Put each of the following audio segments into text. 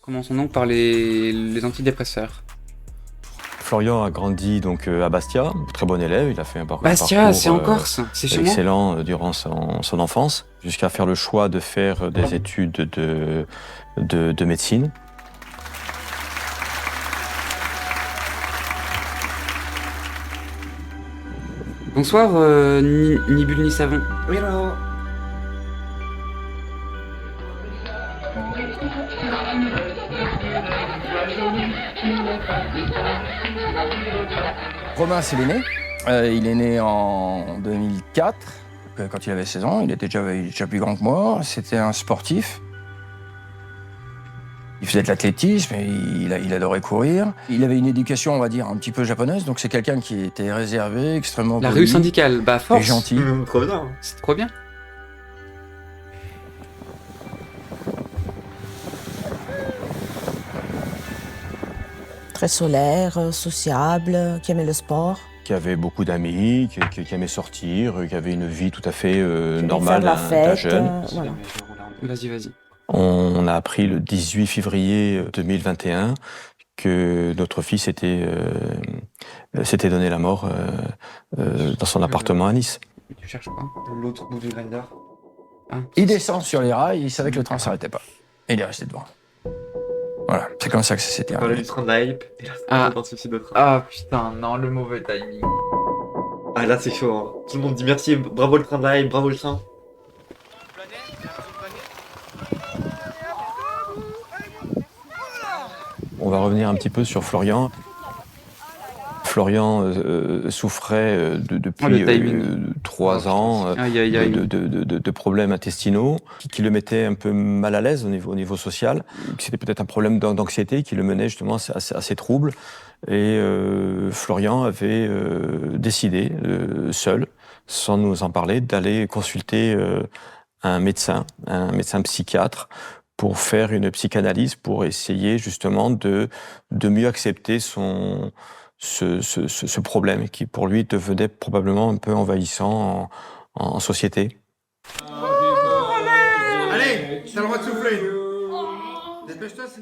Commençons donc par les antidépresseurs. Florian a grandi donc à Bastia, très bon élève, il a fait un parcours Bastia, c'est en Corse, c'est chez moi. excellent durant son enfance, jusqu'à faire le choix de faire des études de médecine. Bonsoir, ni bulle ni savon. Oui, alors. Romain, c'est l'aîné. Il est né en 2004. Quand il avait 16 ans, il était déjà plus grand que moi. C'était un sportif. Il faisait de l'athlétisme, et il adorait courir. Il avait une éducation, on va dire, un petit peu japonaise, donc c'est quelqu'un qui était réservé, extrêmement La poli rue syndicale, bah et force. gentil. Trop bien. C'est trop bien. Très solaire, sociable, qui aimait le sport. Qui avait beaucoup d'amis, qui aimait sortir, qui avait une vie tout à fait Qui aimait normale faire de la d'un fête, jeune. voilà. Vas-y. On a appris le 18 février 2021 que notre fils s'était donné la mort dans son appartement à Nice. Tu cherches pas? De l'autre bout du grinder. Ah. Il descend sur les rails, il savait que le train ne s'arrêtait pas. Et il est resté devant. Voilà, c'est comme ça que ça s'est Il parlait terminé. du train de la hype, et là, c'est Ah. dans ce de train. Ah putain, non, le mauvais timing. Ah, là, c'est chaud. Hein. Tout le monde dit merci, bravo le train de la hype, bravo le train. On va revenir un petit peu sur Florian. Florian souffrait depuis le timing. 3 ans Aïe, aïe, aïe. de problèmes intestinaux qui le mettaient un peu mal à l'aise au niveau social. C'était peut-être un problème d'anxiété qui le menait justement à ces troubles. Et Florian avait décidé, seul, sans nous en parler, d'aller consulter un médecin psychiatre, pour faire une psychanalyse, pour essayer justement de mieux accepter ce problème qui pour lui devenait probablement un peu envahissant en société. Allez, t'as le droit de souffler.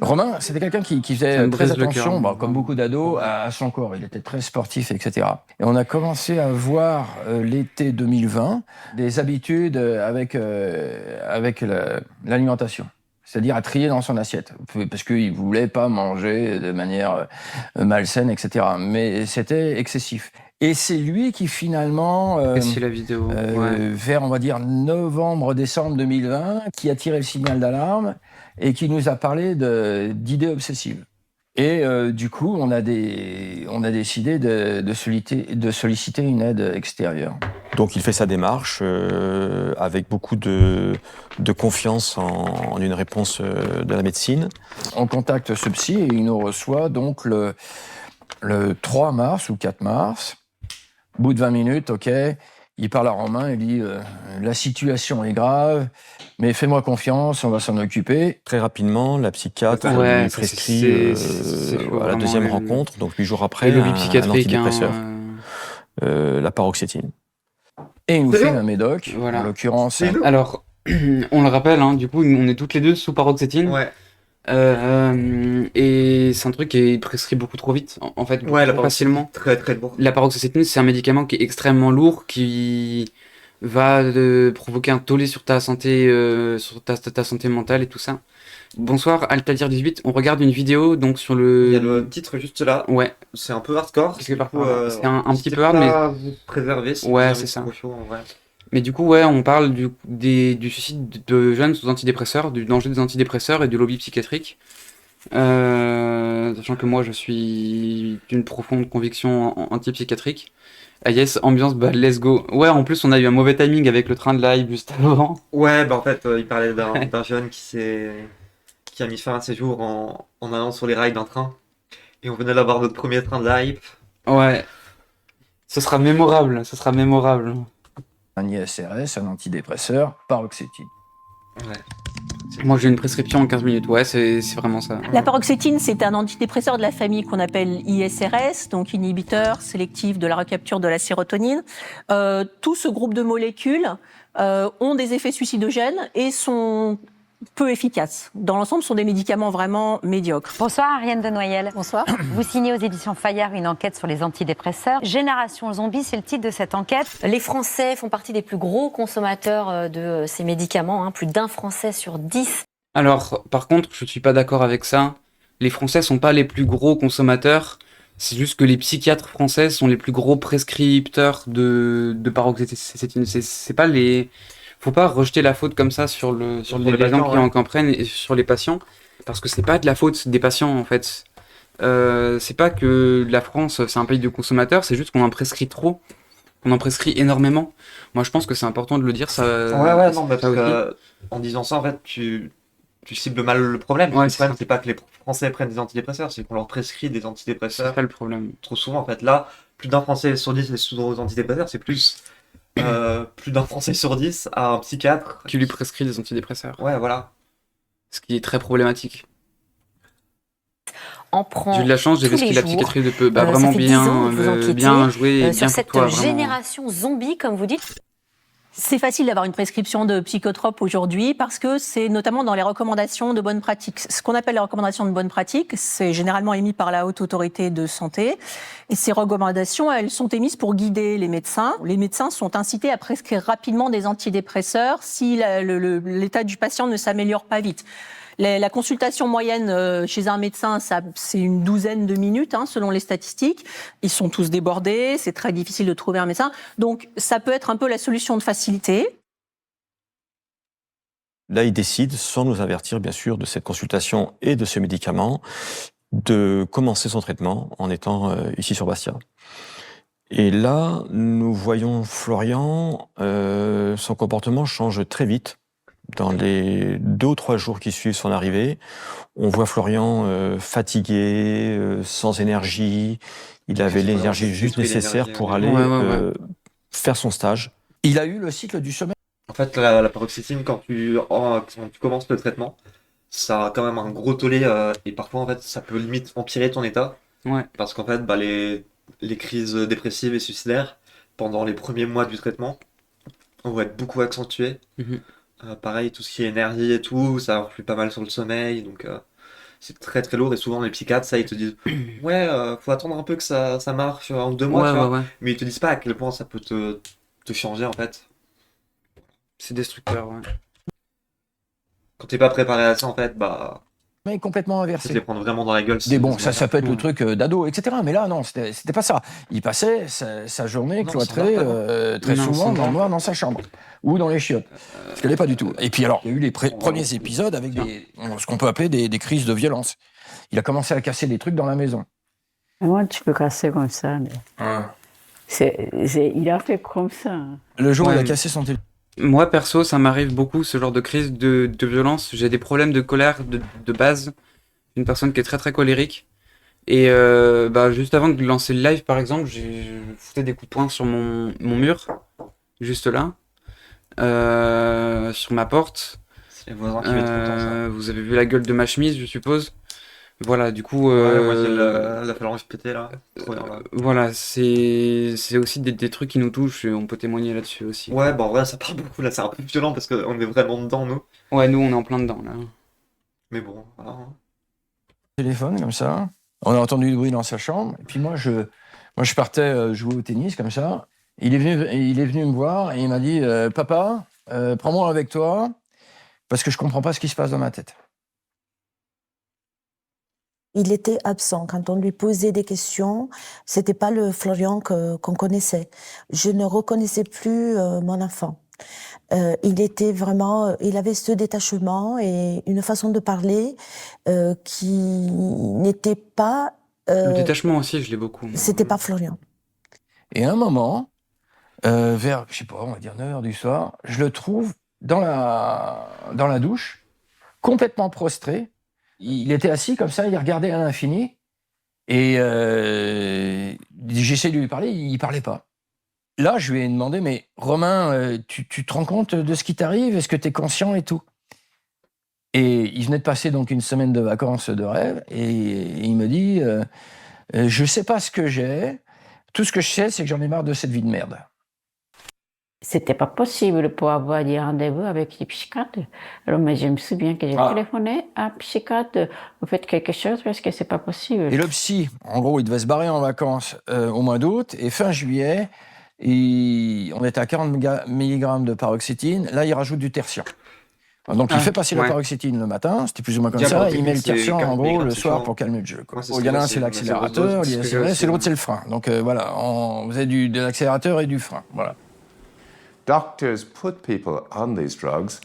Romain, c'était quelqu'un qui Ça faisait me très brise le attention, cœur. comme beaucoup d'ados, à son corps. Il était très sportif, etc. Et on a commencé à voir l'été 2020 des habitudes avec l'alimentation. C'est-à-dire à trier dans son assiette, parce qu'il ne voulait pas manger de manière malsaine, etc. Mais c'était excessif. Et c'est lui qui finalement, C'est la vidéo. Ouais. vers, on va dire, novembre-décembre 2020, qui a tiré le signal d'alarme et qui nous a parlé d'idées obsessives. Et du coup, on a décidé de solliciter une aide extérieure. Donc il fait sa démarche avec beaucoup de confiance en une réponse de la médecine. On contacte ce psy et il nous reçoit donc le 3 mars ou 4 mars. Au bout de 20 minutes, ok, il parle à Romain, il dit la situation est grave, mais fais-moi confiance, on va s'en occuper. Très rapidement, la psychiatre Ouais, lui ça, prescrit c'est chaud, à la vraiment, deuxième les- rencontre, donc 8 jours Et après, le lobby un psychiatrique, antidépresseur, hein, la paroxétine. Et il nous C'est file bon. un médoc, Voilà. en l'occurrence. C'est nous. Alors, on le rappelle, hein, du coup, on est toutes les deux sous paroxétine. Ouais. Et c'est un truc qui est prescrit beaucoup trop vite, en fait, Ouais, beaucoup trop facilement. Très très lourd. La paroxétine, c'est un médicament qui est extrêmement lourd, qui va provoquer un tollé sur ta santé, sur ta santé mentale et tout ça. Bonsoir, Altadir 18. On regarde une vidéo donc sur Il y a le. le titre juste là. Ouais, C'est un peu hardcore. Quelque part Du coup, par là. C'est un petit n'hésitez peu hard, pas mais- à vous préserver. Si Ouais, vous avez c'est ça. trop chaud, en vrai. mais du coup, ouais, on parle du suicide de jeunes sous antidépresseurs, du danger des antidépresseurs et du lobby psychiatrique. Sachant que moi, je suis d'une profonde conviction antipsychiatrique. Ah yes, ambiance, bah let's go. Ouais, en plus, on a eu un mauvais timing avec le train de live juste avant. Ouais, bah en fait, il parlait d'un jeune qui a mis fin à ses jours en allant sur les rails d'un train. Et on venait d'avoir notre premier train de la hype. Ouais. Ce sera mémorable, ce sera mémorable. Un ISRS, un antidépresseur, paroxétine. Ouais. Moi, j'ai une prescription en 15 minutes. Ouais, c'est vraiment ça. La paroxétine, c'est un antidépresseur de la famille qu'on appelle ISRS, donc inhibiteur sélectif de la recapture de la sérotonine. Tout ce groupe de molécules ont des effets suicidogènes et sont peu efficaces. Dans l'ensemble, ce sont des médicaments vraiment médiocres. Bonsoir Ariane de Noyelles. Bonsoir. Vous signez aux éditions Fayard une enquête sur les antidépresseurs. Génération Zombie, c'est le titre de cette enquête. Les Français font partie des plus gros consommateurs de ces médicaments, plus d'un Français sur 10. Alors, par contre, je suis pas d'accord avec ça. Les Français sont pas les plus gros consommateurs. C'est juste que les psychiatres français sont les plus gros prescripteurs de paroxétine. C'est pas les... Faut pas rejeter la faute comme ça sur les gens qui en prennent et sur les patients. Parce que c'est pas de la faute des patients, en fait. C'est pas que la France, c'est un pays de consommateurs, c'est juste qu'on en prescrit trop. On en prescrit énormément. Moi, je pense que c'est important de le dire, ça... Ouais, non, mais ça parce aussi. que, en disant ça, en fait, tu cibles mal le problème. Ouais, Le c'est problème, ça. c'est pas que les Français prennent des antidépresseurs, c'est qu'on leur prescrit des C'est antidépresseurs pas le problème. trop souvent. En fait, là, plus d'un Français sur 10 est sous aux antidépresseurs, c'est plus plus d'un Français sur 10 a un psychiatre. Qui lui prescrit des antidépresseurs. Ouais, voilà. Ce qui est très problématique. En prend J'ai eu de la chance, j'ai tous vécu les la jours. psychiatrie de peu. Ça Vraiment fait 10 ans que vous enquêtez, bien joué et sur bien cette pour toi, vraiment. génération zombie, comme vous dites. C'est facile d'avoir une prescription de psychotropes aujourd'hui parce que c'est notamment dans les recommandations de bonne pratique. Ce qu'on appelle les recommandations de bonne pratique, c'est généralement émis par la Haute Autorité de Santé. Et ces recommandations, elles sont émises pour guider les médecins. Les médecins sont incités à prescrire rapidement des antidépresseurs si l'état du patient ne s'améliore pas vite. La consultation moyenne chez un médecin, c'est une douzaine de minutes, selon les statistiques. Ils sont tous débordés, c'est très difficile de trouver un médecin. Donc, ça peut être un peu la solution de facilité. Là, il décide, sans nous avertir bien sûr de cette consultation et de ce médicament, de commencer son traitement en étant ici sur Bastia. Et là, nous voyons Florian, son comportement change très vite. Dans les 2 ou 3 jours qui suivent son arrivée, on voit Florian fatigué, sans énergie. Il avait l'énergie juste nécessaire pour aller faire son stage. Il a eu le cycle du sommeil. En fait, la paroxétine, quand tu commences le traitement, ça a quand même un gros tollé et parfois, en fait, ça peut limite empirer ton état. Ouais. Parce qu'en fait, les crises dépressives et suicidaires, pendant les premiers mois du traitement, vont être beaucoup accentuées. Mhm. Pareil, tout ce qui est énergie et tout, ça influe pas mal sur le sommeil, donc c'est très très lourd. Et souvent, les psychiatres, ça, ils te disent ouais, faut attendre un peu que ça marche, 1 ou 2 mois, tu vois. Mais ils te disent pas à quel point ça peut te changer en fait. C'est destructeur, ouais. Quand t'es pas préparé à ça, en fait, Mais complètement tu inversé. te les prendre vraiment dans la gueule. Bon, ça peut être le Ouais. truc d'ado, etc. Mais là, non, c'était pas ça. Il passait sa journée Non, cloîtrée ça va très Non, souvent ça dans va. le noir dans sa chambre ou dans les chiottes. Ce qu'elle n'est pas du tout. Et puis alors, il y a eu les premiers épisodes avec ce qu'on peut appeler des crises de violence. Il a commencé à casser des trucs dans la maison. Moi, tu peux casser comme ça, mais il a fait comme ça. Le jour où Ouais. il a cassé son téléphone. Moi, perso, ça m'arrive beaucoup, ce genre de crise de violence. J'ai des problèmes de colère de base. Une personne qui est très très colérique. Et juste avant de lancer le live, par exemple, je foutais des coups de poing sur mon mur, juste là, sur ma porte. C'est les voisins qui mettent content ça. Vous avez vu la gueule de ma chemise, je suppose. Voilà, du coup, Ouais, moi j'ai la phalange pétée là. Trop bien là. voilà, c'est aussi des trucs qui nous touchent et on peut témoigner là-dessus aussi. Ouais, en vrai, ça parle beaucoup là, c'est un peu violent parce qu'on est vraiment dedans, nous. Ouais, nous, on est en plein dedans, là. Mais bon, voilà. Hein. Téléphone comme ça. On a entendu du bruit dans sa chambre. Et puis moi, je partais jouer au tennis comme ça. Il est venu me voir et il m'a dit Papa, prends-moi avec toi parce que je comprends pas ce qui se passe dans ma tête. Il était absent. Quand on lui posait des questions, c'était pas le Florian qu'on connaissait. Je ne reconnaissais plus mon enfant. Il était vraiment, il avait ce détachement et une façon de parler qui n'était pas. Le détachement aussi, je l'ai beaucoup. C'était pas Florian. Et à un moment, vers, je sais pas, on va dire 9h du soir, je le trouve dans la douche, complètement prostré. Il était assis comme ça, il regardait à l'infini. Et j'essaie de lui parler, il parlait pas. Là, je lui ai demandé, mais Romain, tu te rends compte de ce qui t'arrive? Est-ce que tu es conscient et tout? Et il venait de passer donc une semaine de vacances de rêve, et il me dit, je sais pas ce que j'ai, tout ce que je sais, c'est que j'en ai marre de cette vie de merde. c'était pas possible pour avoir des rendez-vous avec les psychiatres. Alors, mais je me souviens que j'ai téléphoné à un psychiatre, vous faites quelque chose parce que c'est pas possible. Et le psy, en gros, il devait se barrer en vacances au mois d'août, et fin juillet, on était à 40 mg de paroxétine, là, il rajoute du tertian. Donc, il fait passer la paroxétine le matin, c'était plus ou moins comme ça, il met le tertian, en gros, le soir pour calmer le jeu. Il y en a un, c'est l'accélérateur, c'est l'autre, c'est le frein. Donc, voilà, vous avez de l'accélérateur et du frein, voilà. Doctors put people on these drugs,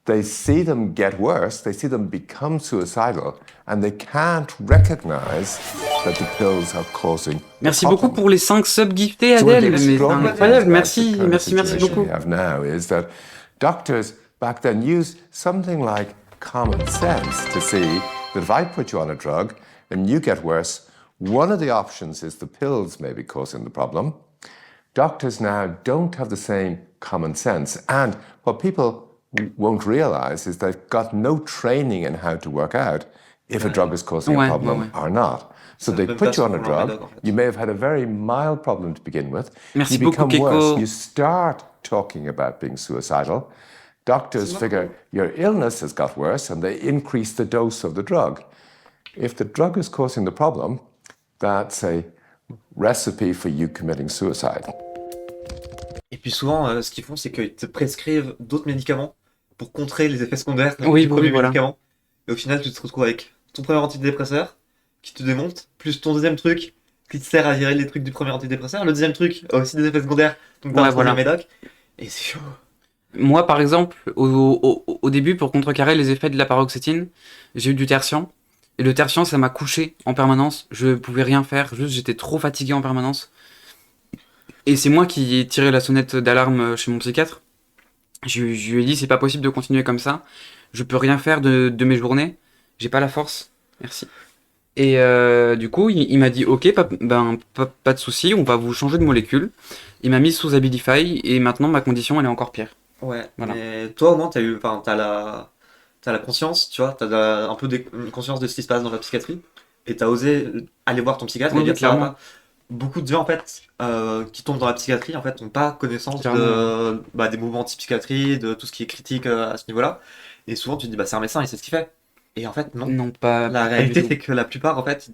they see them get worse, they see them become suicidal, and they can't recognize that the pills are causing. Merci beaucoup pour les 5 subs giftés, Adèle. Mais c'est incroyable, merci beaucoup. We have now is that doctors back then used something like common sense to see that if I put you on a drug and you get worse, one of the options is the pills may be causing the problem. Doctors now don't have the same common sense. And what people won't realize is they've got no training in how to work out if a drug is causing a problem or not. So they put you on a drug, you may have had a very mild problem to begin with, you become worse, you start talking about being suicidal, doctors figure your illness has got worse and they increase the dose of the drug. If the drug is causing the problem, that's a recipe for you committing suicide. Et puis souvent, ce qu'ils font, c'est qu'ils te prescrivent d'autres médicaments pour contrer les effets secondaires du premier médicament. Et au final, tu te retrouves avec ton premier antidépresseur qui te démonte, plus ton deuxième truc qui te sert à gérer les trucs du premier antidépresseur. Le deuxième truc a aussi des effets secondaires, donc t'as un troisième médoc. Et c'est chaud. Moi, par exemple, au début, pour contrecarrer les effets de la paroxétine, j'ai eu du tertian. Et le tertian, ça m'a couché en permanence. Je pouvais rien faire, juste j'étais trop fatigué en permanence. Et c'est moi qui ai tiré la sonnette d'alarme chez mon psychiatre. Je lui ai dit, c'est pas possible de continuer comme ça. Je peux rien faire de mes journées. J'ai pas la force. Merci. Et du coup, il m'a dit, ok, pas de souci, on va vous changer de molécule. Il m'a mis sous Abilify et maintenant ma condition, elle est encore pire. Ouais, voilà. Mais toi au moins, t'as la conscience, tu vois, t'as un peu une conscience de ce qui se passe dans la psychiatrie. Et t'as osé aller voir ton psychiatre et dire que ça va pas. Beaucoup de gens en fait qui tombent dans la psychiatrie en fait n'ont pas connaissance des mouvements anti-psychiatrie, de tout ce qui est critique à ce niveau-là. Et souvent tu te dis c'est un médecin, il sait ce qu'il fait. Et en fait non. Pas. La réalité c'est que la plupart en fait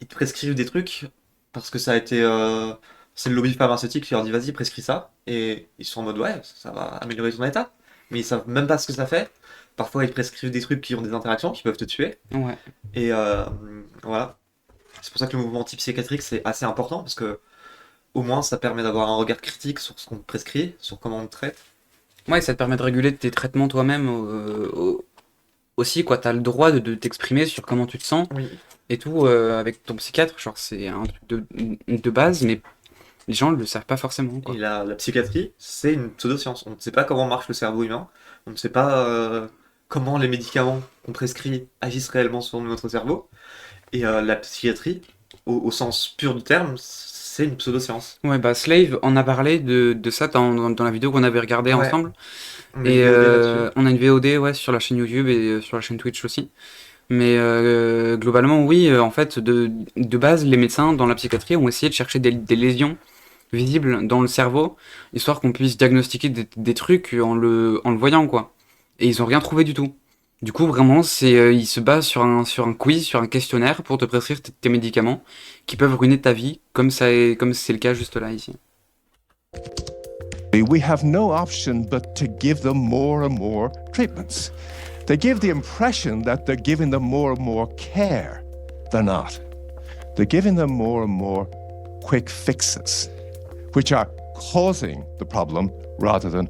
ils te prescrivent des trucs parce que ça a été c'est le lobby pharmaceutique qui leur dit vas-y prescris ça et ils sont en mode ouais ça va améliorer ton état. Mais ils savent même pas ce que ça fait. Parfois ils prescrivent des trucs qui ont des interactions qui peuvent te tuer. Ouais. Et voilà. C'est pour ça que le mouvement antipsychiatrique c'est assez important parce que au moins ça permet d'avoir un regard critique sur ce qu'on te prescrit, sur comment on te traite. Ouais, ça te permet de réguler tes traitements toi-même aussi, quoi. T'as le droit de t'exprimer sur comment tu te sens et tout avec ton psychiatre. Genre, c'est un truc de base, mais les gens le savent pas forcément, quoi. Et la psychiatrie, c'est une pseudo-science. On ne sait pas comment marche le cerveau humain, on ne sait pas comment les médicaments qu'on prescrit agissent réellement sur notre cerveau. Et la psychiatrie, au sens pur du terme, c'est une pseudo-science. Ouais, Slave en a parlé de ça dans la vidéo qu'on avait regardée ensemble. Et on a une VOD sur la chaîne YouTube et sur la chaîne Twitch aussi. Mais globalement, oui, en fait, de base, les médecins dans la psychiatrie ont essayé de chercher des lésions visibles dans le cerveau, histoire qu'on puisse diagnostiquer des trucs en le voyant, quoi. Et ils ont rien trouvé du tout. Du coup, vraiment, ils se basent sur un quiz, sur un questionnaire pour te prescrire tes médicaments qui peuvent ruiner ta vie, comme c'est le cas juste là, ici. We have no option but to give them more and more treatments. They give the impression that they're giving them more and more care. They're not. They're giving them more and more quick fixes, which are causing the problem rather than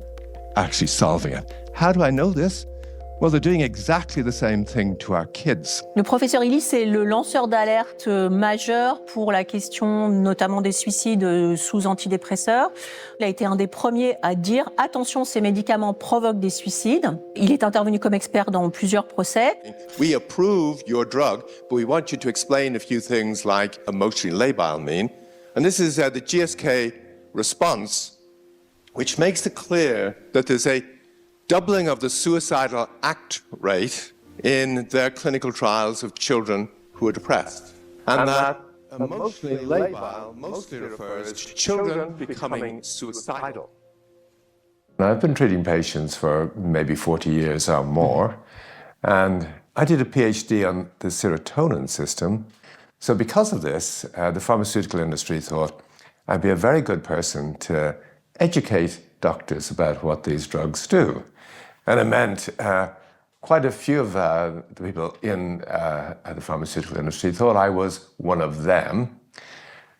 actually solving it. How do I know this? Well, they're doing exactly the same thing to our kids. Le professeur Illy, c'est le lanceur d'alerte majeur pour la question notamment des suicides sous antidépresseurs. Il a été un des premiers à dire « Attention, ces médicaments provoquent des suicides ». Il est intervenu comme expert dans plusieurs procès. We approve your drug, but we want you to explain a few things like emotionally labile mean. And this is the GSK response, which makes it clear that there's a doubling of the suicidal act rate in their clinical trials of children who are depressed. And that emotionally labile mostly refers to children becoming suicidal. I've been treating patients for maybe 40 years or more, and I did a PhD on the serotonin system. So because of this, the pharmaceutical industry thought I'd be a very good person to educate doctors about what these drugs do. And it meant quite a few of the people in the pharmaceutical industry thought I was one of them.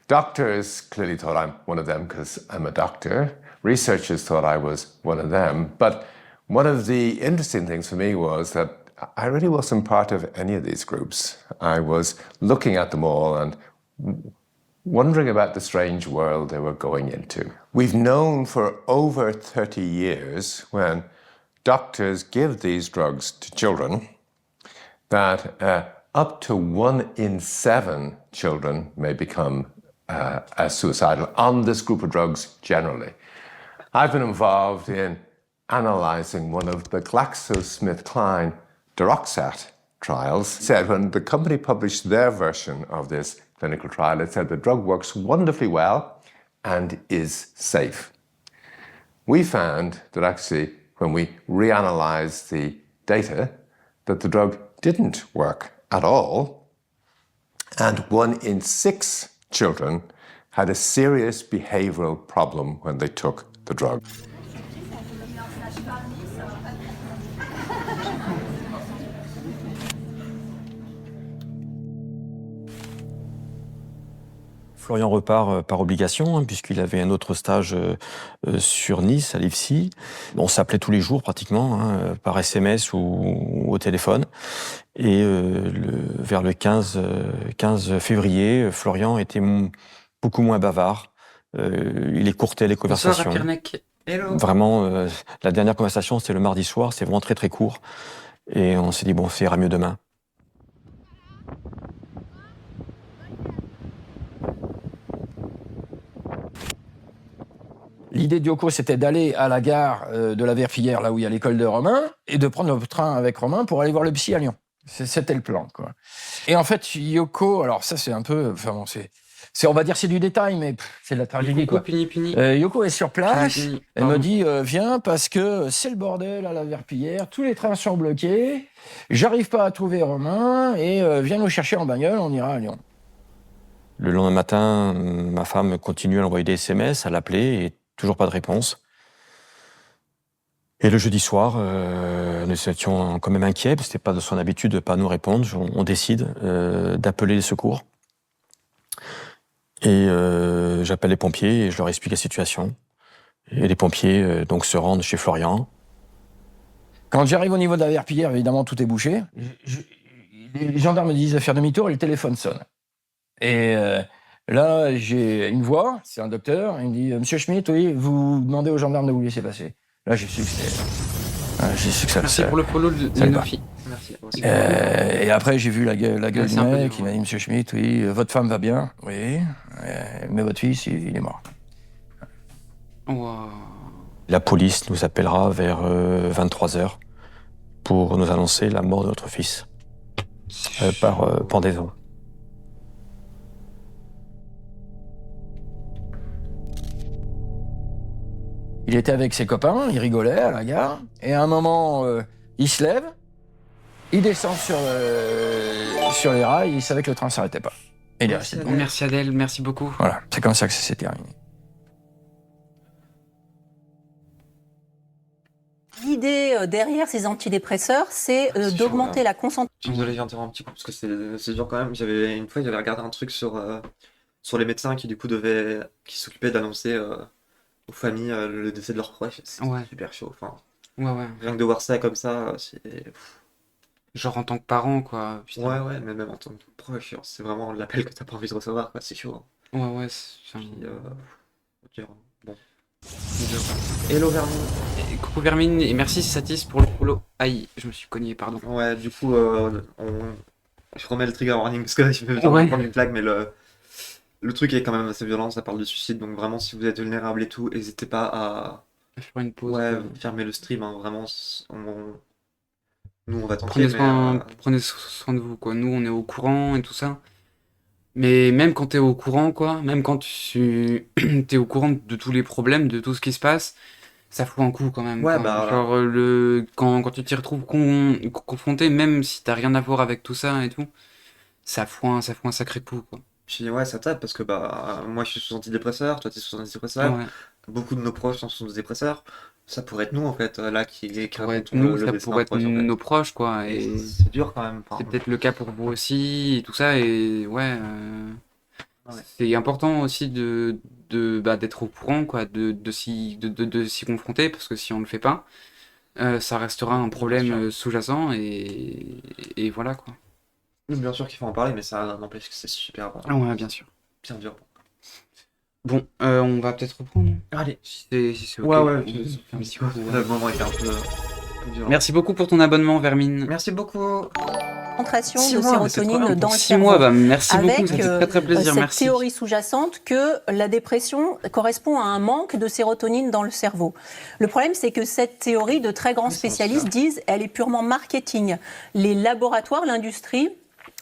Doctors clearly thought I'm one of them because I'm a doctor. Researchers thought I was one of them. But one of the interesting things for me was that I really wasn't part of any of these groups. I was looking at them all and wondering about the strange world they were going into. We've known for over 30 years when doctors give these drugs to children that up to 1 in 7 children may become suicidal on this group of drugs generally. I've been involved in analysing one of the GlaxoSmithKline Deroxat trials. Said when the company published their version of this clinical trial, it said the drug works wonderfully well and is safe. We found that actually when we reanalyzed the data, that the drug didn't work at all, and 1 in 6 children had a serious behavioral problem when they took the drug. Florian repart par obligation, puisqu'il avait un autre stage sur Nice, à l'IFSI. On s'appelait tous les jours pratiquement, par SMS ou au téléphone. Et vers le 15 février, Florian était beaucoup moins bavard. Il écourtait les conversations. Bonsoir, Piernek. Hello. Vraiment, la dernière conversation, c'était le mardi soir, c'est vraiment très très court. Et on s'est dit, bon, ça ira mieux demain. L'idée de Yoko, c'était d'aller à la gare de la Verpillière, là où il y a l'école de Romain, et de prendre le train avec Romain pour aller voir le psy à Lyon. C'était le plan, quoi. Et en fait, Yoko, alors ça, c'est un peu... Enfin bon, on va dire c'est du détail, mais c'est de la tragédie, quoi. Yoko est sur place, elle me dit viens parce que c'est le bordel à la Verpillière, tous les trains sont bloqués, j'arrive pas à trouver Romain, et viens nous chercher en bagnole, on ira à Lyon. Le lendemain matin, ma femme continue à envoyer des SMS, à l'appeler, et toujours pas de réponse. Et le jeudi soir, nous étions quand même inquiets, parce que c'était pas de son habitude de pas nous répondre. On décide d'appeler les secours. Et j'appelle les pompiers et je leur explique la situation. Et les pompiers donc se rendent chez Florian. Quand j'arrive au niveau de la Verpillière, évidemment tout est bouché. Les gendarmes me disent de faire demi-tour et le téléphone sonne. Et là, j'ai une voix, c'est un docteur, il me dit « Monsieur Schmitt, oui, vous demandez aux gendarmes de vous laisser passer. » Là, j'ai su que c'était... j'ai su que ça... Merci pour le follow de Lénofi. Merci. Et après, j'ai vu la gueule du mec, qui m'a dit « Monsieur Schmitt, oui, votre femme va bien, oui, mais votre fils, il est mort. » Wow. La police nous appellera vers 23h pour nous annoncer la mort de notre fils par pendaison. Il était avec ses copains, il rigolait à la gare, et à un moment, il se lève, il descend sur les rails, il savait que le train ne s'arrêtait pas. Et il est resté. Merci Adèle, merci beaucoup. Voilà, c'est comme ça que ça s'est terminé. L'idée derrière ces antidépresseurs, c'est d'augmenter la concentration. Désolé, j'interromps un petit coup parce que c'est dur quand même. Une fois, j'avais regardé un truc sur les médecins qui du coup qui s'occupaient d'annoncer aux familles le décès de leurs proches. C'est super chaud. Enfin, ouais. Rien que de voir ça comme ça, c'est... Genre en tant que parent, quoi. Putain. Ouais, mais même en tant que proche, c'est vraiment l'appel que t'as pas envie de recevoir, quoi. C'est chaud. Hein. Ouais, Ok, bon. Hello Vermine. Coucou Vermine, et merci Satis pour le follow. Aïe, je me suis cogné, pardon. Ouais, du coup, je remets le trigger warning parce que je vais prendre une plaque, mais le truc est quand même assez violent, ça parle de suicide, donc vraiment si vous êtes vulnérable et tout, n'hésitez pas à faire une pause. Ouais, fermez le stream, hein, vraiment. Nous on va tenter. Prenez soin de vous, quoi. Nous on est au courant et tout ça. Mais même quand t'es au courant, quoi, même quand t'es au courant de tous les problèmes, de tout ce qui se passe, ça fout un coup quand même. Ouais, Quoi. bah, Genre, quand tu t'y retrouves confronté, même si t'as rien à voir avec tout ça et tout, ça fout un sacré coup, quoi. puis ouais, ça tape parce que bah, moi je suis sous antidépresseur, toi t'es sous antidépresseur, Ouais. beaucoup de nos proches sont sous antidépresseurs. Ça pourrait être nous en fait, là qui Ça pourrait être racontons nous, le ça destin pourrait d'un être proche en fait. nos proches, quoi. Et Et c'est dur quand même. c'est peut-être le cas pour vous aussi, et tout ça. Et ouais, Ouais. c'est important aussi d'être au courant, quoi, de s'y confronter, parce que si on le fait pas, ça restera un problème sûr. sous-jacent, et voilà, quoi. Bien sûr qu'il faut en parler, mais ça n'empêche que c'est super Ah important. ouais, bien sûr. Bien dur. Bon, on va peut-être reprendre, Allez. si c'est ok. Ouais, ouais, On fait un petit coup, le moment était un peu violent. Merci beaucoup pour ton abonnement, Vermine. Merci beaucoup. Concentration 6 de mois, mais c'est trop bien. sérotonine dans Pour le 6 cerveau. mois, bah merci beaucoup, Avec ça fait très très plaisir, cette merci. théorie sous-jacente que la dépression correspond à un manque de sérotonine dans le cerveau. Le problème, c'est que cette théorie, de très grands spécialistes disent, elle est purement marketing. Les laboratoires, l'industrie,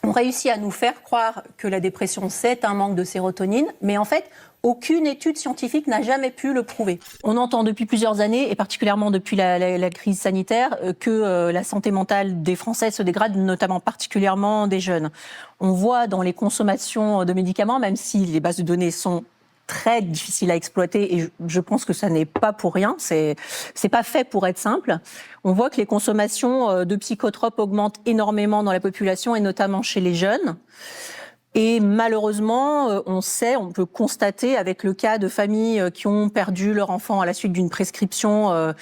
ont réussi à nous faire croire que la dépression, c'est un manque de sérotonine, mais en fait, aucune étude scientifique n'a jamais pu le prouver. On entend depuis plusieurs années, et particulièrement depuis la crise sanitaire, que la santé mentale des Français se dégrade, notamment particulièrement des jeunes. On voit dans les consommations de médicaments, même si les bases de données sont très difficiles à exploiter, et je pense que ça n'est pas pour rien, c'est pas fait pour être simple. On voit que les consommations de psychotropes augmentent énormément dans la population, et notamment chez les jeunes. Et malheureusement, on peut constater avec le cas de familles qui ont perdu leur enfant à la suite d'une prescription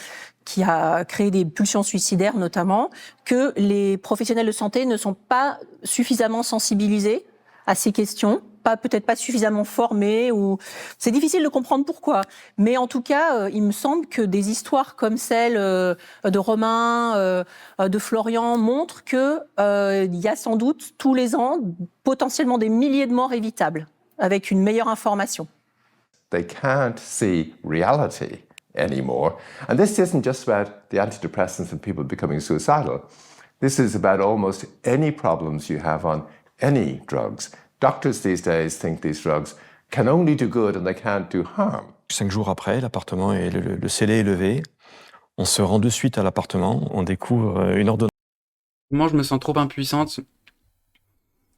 qui a créé des pulsions suicidaires notamment, que les professionnels de santé ne sont pas suffisamment sensibilisés à ces questions, peut-être pas suffisamment formés, ou c'est difficile de comprendre pourquoi. Mais en tout cas, il me semble que des histoires comme celle de Romain, de Florian montrent que il y a sans doute tous les ans potentiellement des milliers de morts évitables avec une meilleure information. They can't see reality anymore. And this isn't just about the antidepressants and people becoming suicidal. This is about almost any problems you have on any drugs. Doctors these days think these drugs can only do good and they can't do harm. 5 jours après, l'appartement et le scellé est levé. On se rend de suite à l'appartement, on découvre une ordonnance. Moi, je me sens trop impuissante,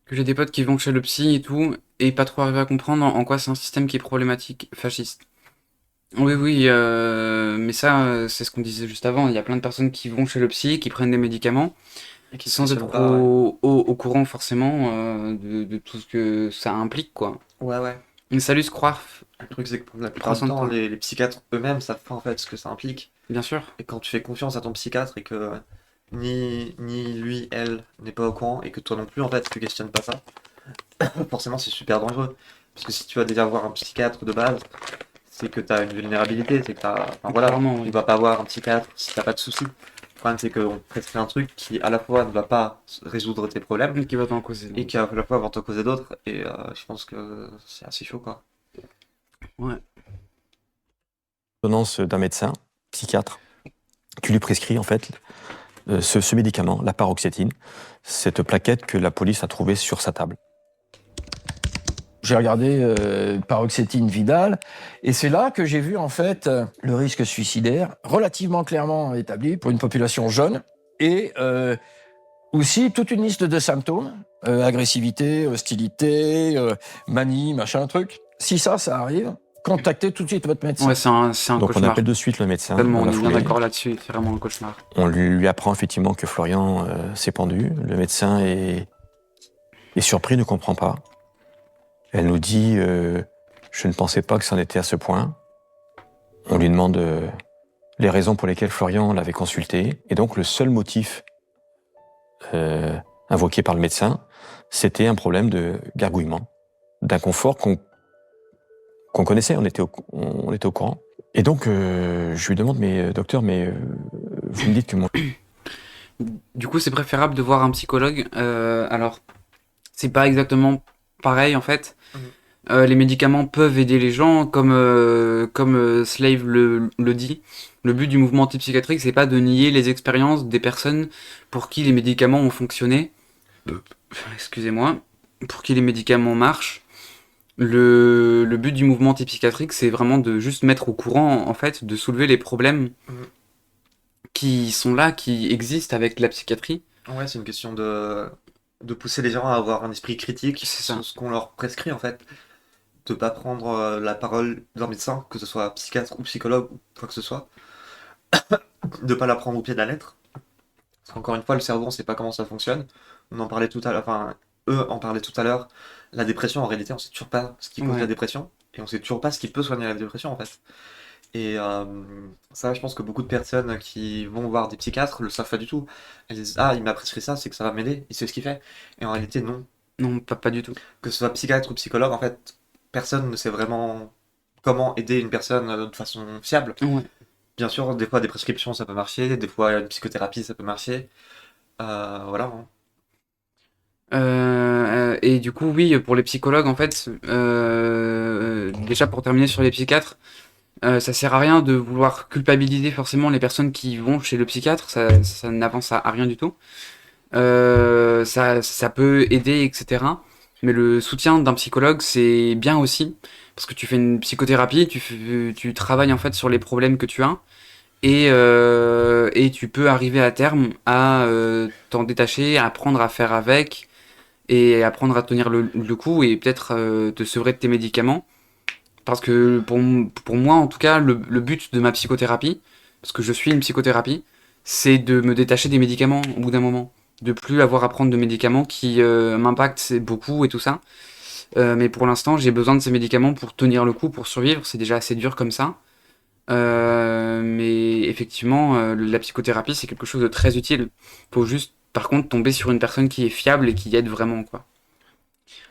que j'ai des potes qui vont chez le psy et tout, et pas trop arriver à comprendre en quoi c'est un système qui est problématique, fasciste. Oui, mais ça, c'est ce qu'on disait juste avant. Il y a plein de personnes qui vont chez le psy, qui prennent des médicaments, Et qui sans être fonctionnent pas, ouais. au courant forcément de tout ce que ça implique, quoi. Ouais. Mais salut Scroirf, Le truc, c'est que pour la plupart du Prends soin temps, de toi. les psychiatres eux-mêmes savent pas en fait ce que ça implique. bien sûr. Et quand tu fais confiance à ton psychiatre et que ni lui, elle n'est pas au courant et que toi non plus, en fait, tu questionnes pas ça, forcément, c'est super dangereux. Parce que si tu vas déjà voir un psychiatre de base, c'est que tu as une vulnérabilité, c'est que enfin voilà, Clairement, tu oui. vas pas voir un psychiatre si t'as pas de soucis. Le problème, c'est qu'on te prescrit un truc qui, à la fois, ne va pas résoudre tes problèmes Qui va t'en causer. et qui, à la fois, va t'en causer d'autres. Et je pense que c'est assez chaud, quoi. Ouais. Ordonnance d'un médecin, psychiatre, qui lui prescrit en fait ce médicament, la paroxétine, cette plaquette que la police a trouvée sur sa table. J'ai regardé paroxétine Vidal, et c'est là que j'ai vu en fait le risque suicidaire relativement clairement établi pour une population jeune, et aussi toute une liste de symptômes, agressivité, hostilité, manie, machin, truc. Si ça arrive, contactez tout de suite votre médecin. Ouais, c'est un Donc on cauchemar. appelle de suite le médecin. Tellement, dans on la est bien foulée. d'accord là-dessus, c'est vraiment un cauchemar. On lui apprend effectivement que Florian s'est pendu. Le médecin est surpris, ne comprend pas. Elle nous dit je ne pensais pas que c'en était à ce point. On lui demande les raisons pour lesquelles Florian l'avait consulté. Et donc le seul motif invoqué par le médecin, c'était un problème de gargouillement, d'inconfort qu'on connaissait, on était au courant. Et donc je lui demande mais docteur, vous me dites que moi... Du coup, c'est préférable de voir un psychologue. Alors, c'est pas exactement pareil en fait. Les médicaments peuvent aider les gens, comme Slave le dit. Le but du mouvement antipsychiatrique, c'est pas de nier les expériences des personnes pour qui les médicaments ont fonctionné. Excusez-moi. Pour qui les médicaments marchent. Le but du mouvement antipsychiatrique, c'est vraiment de juste mettre au courant, en fait, de soulever les problèmes qui sont là, qui existent avec la psychiatrie. Ouais, c'est une question de pousser les gens à avoir un esprit critique C'est ça. sur ce qu'on leur prescrit en fait. De pas prendre la parole d'un médecin, que ce soit psychiatre ou psychologue ou quoi que ce soit. De pas la prendre au pied de la lettre. Parce qu'encore une fois, le cerveau, on sait pas comment ça fonctionne. On en parlait tout à l'heure, enfin, eux en parlaient tout à l'heure. La dépression, en réalité, on sait toujours pas ce qui cause la dépression. Et on sait toujours pas ce qui peut soigner la dépression en fait. Et ça, je pense que beaucoup de personnes qui vont voir des psychiatres le savent pas du tout. Elles disent ah, il m'a prescrit ça, c'est que ça va m'aider, il sait ce qu'il fait. Et en réalité, non. Non, pas du tout. Que ce soit psychiatre ou psychologue, en fait, personne ne sait vraiment comment aider une personne de façon fiable. Ouais. Bien sûr, des fois, des prescriptions, ça peut marcher, des fois, une psychothérapie, ça peut marcher. Voilà. Et du coup, oui, pour les psychologues, en fait, déjà pour terminer sur les psychiatres, ça sert à rien de vouloir culpabiliser forcément les personnes qui vont chez le psychiatre, ça n'avance à rien du tout. Ça peut aider, etc. Mais le soutien d'un psychologue, c'est bien aussi, parce que tu fais une psychothérapie, tu travailles en fait sur les problèmes que tu as, et tu peux arriver à terme à t'en détacher, à apprendre à faire avec, et apprendre à tenir le coup, et peut-être te sevrer de tes médicaments. Parce que pour moi, en tout cas, le but de ma psychothérapie, parce que je suis une psychothérapie, c'est de me détacher des médicaments au bout d'un moment. De plus avoir à prendre de médicaments qui m'impactent beaucoup et tout ça. Mais pour l'instant, j'ai besoin de ces médicaments pour tenir le coup, pour survivre. C'est déjà assez dur comme ça. Mais effectivement, la psychothérapie, c'est quelque chose de très utile. Faut juste, par contre, tomber sur une personne qui est fiable et qui aide vraiment, quoi.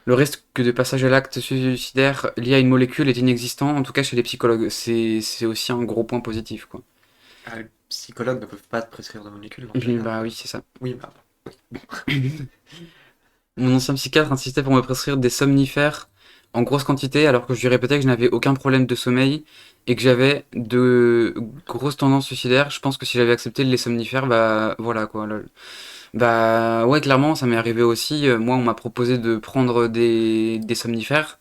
Le risque de passage à l'acte suicidaire lié à une molécule est inexistant, en tout cas chez les psychologues. C'est aussi un gros point positif, quoi. Les psychologues ne peuvent pas te prescrire de molécules. Bah oui, c'est ça. Oui, bah. Mon ancien psychiatre insistait pour me prescrire des somnifères en grosse quantité, alors que je lui répétais que je n'avais aucun problème de sommeil et que j'avais de grosses tendances suicidaires. Je pense que si j'avais accepté les somnifères, bah voilà quoi. Bah ouais, clairement, ça m'est arrivé aussi. Moi, on m'a proposé de prendre des somnifères,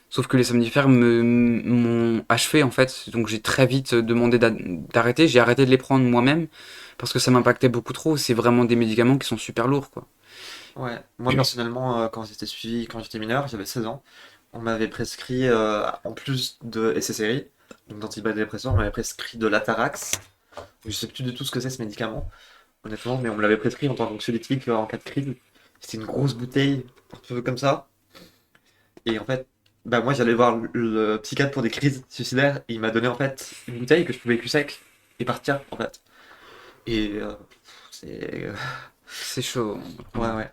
sauf que les somnifères m'ont achevé en fait. Donc j'ai très vite demandé d'arrêter. J'ai arrêté de les prendre moi-même parce que ça m'impactait beaucoup trop. C'est vraiment des médicaments qui sont super lourds, quoi. Ouais, moi personnellement, quand j'étais suivi, quand j'étais mineur, j'avais 16 ans, on m'avait prescrit, en plus de SSRI, donc d'antidépresseurs, on m'avait prescrit de l'Atarax. Je sais plus du tout ce que c'est ce médicament, honnêtement, mais on me l'avait prescrit en tant qu'anxiolytique en cas de crise. C'était une grosse bouteille, un peu comme ça. Et en fait, bah moi j'allais voir le psychiatre pour des crises suicidaires, et il m'a donné en fait une bouteille que je pouvais cul sec et partir en fait. Et c'est. C'est chaud. Ouais.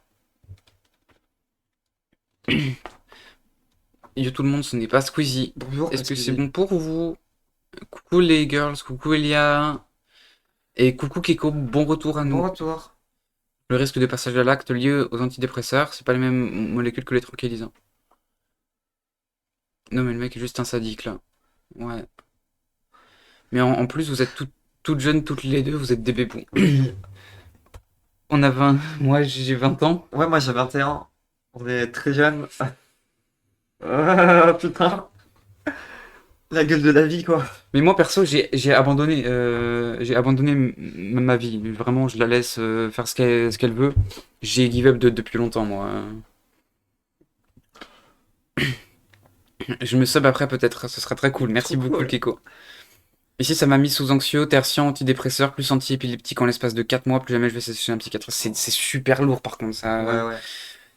Yo tout le monde, ce n'est pas Squeezie. Bonjour. Est-ce que c'est bon pour vous? Coucou les girls, coucou Elia. Et coucou Keko, bon retour à nous. Bon retour. Le risque de passage à l'acte lié aux antidépresseurs, c'est pas les mêmes molécules que les tranquillisants. Non mais le mec est juste un sadique là. Ouais. Mais en plus, vous êtes toutes jeunes, toutes les deux, vous êtes des bébons. On a 20... Moi j'ai 20 ans. Ouais, moi j'ai 21. On est très jeunes. Ah, putain. La gueule de la vie, quoi. Mais moi perso, j'ai abandonné, ma vie. Vraiment, je la laisse faire ce qu'elle veut. J'ai give up depuis longtemps, moi. Je me sub après peut-être, ce sera très cool. Merci Trop beaucoup, cool. le Kiko. Ici, ça m'a mis sous anxio, tertian, antidépresseur, plus anti-épileptique en l'espace de 4 mois. Plus jamais je vais chez un psychiatre. C'est super lourd, par contre, ça. Ouais.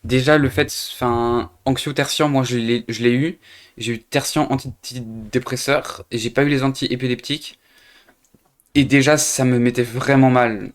Déjà, le fait, enfin, anxio, tertian, moi, je l'ai eu. J'ai eu tertian, antidépresseur, et j'ai pas eu les anti-épileptiques. Et déjà, ça me mettait vraiment mal.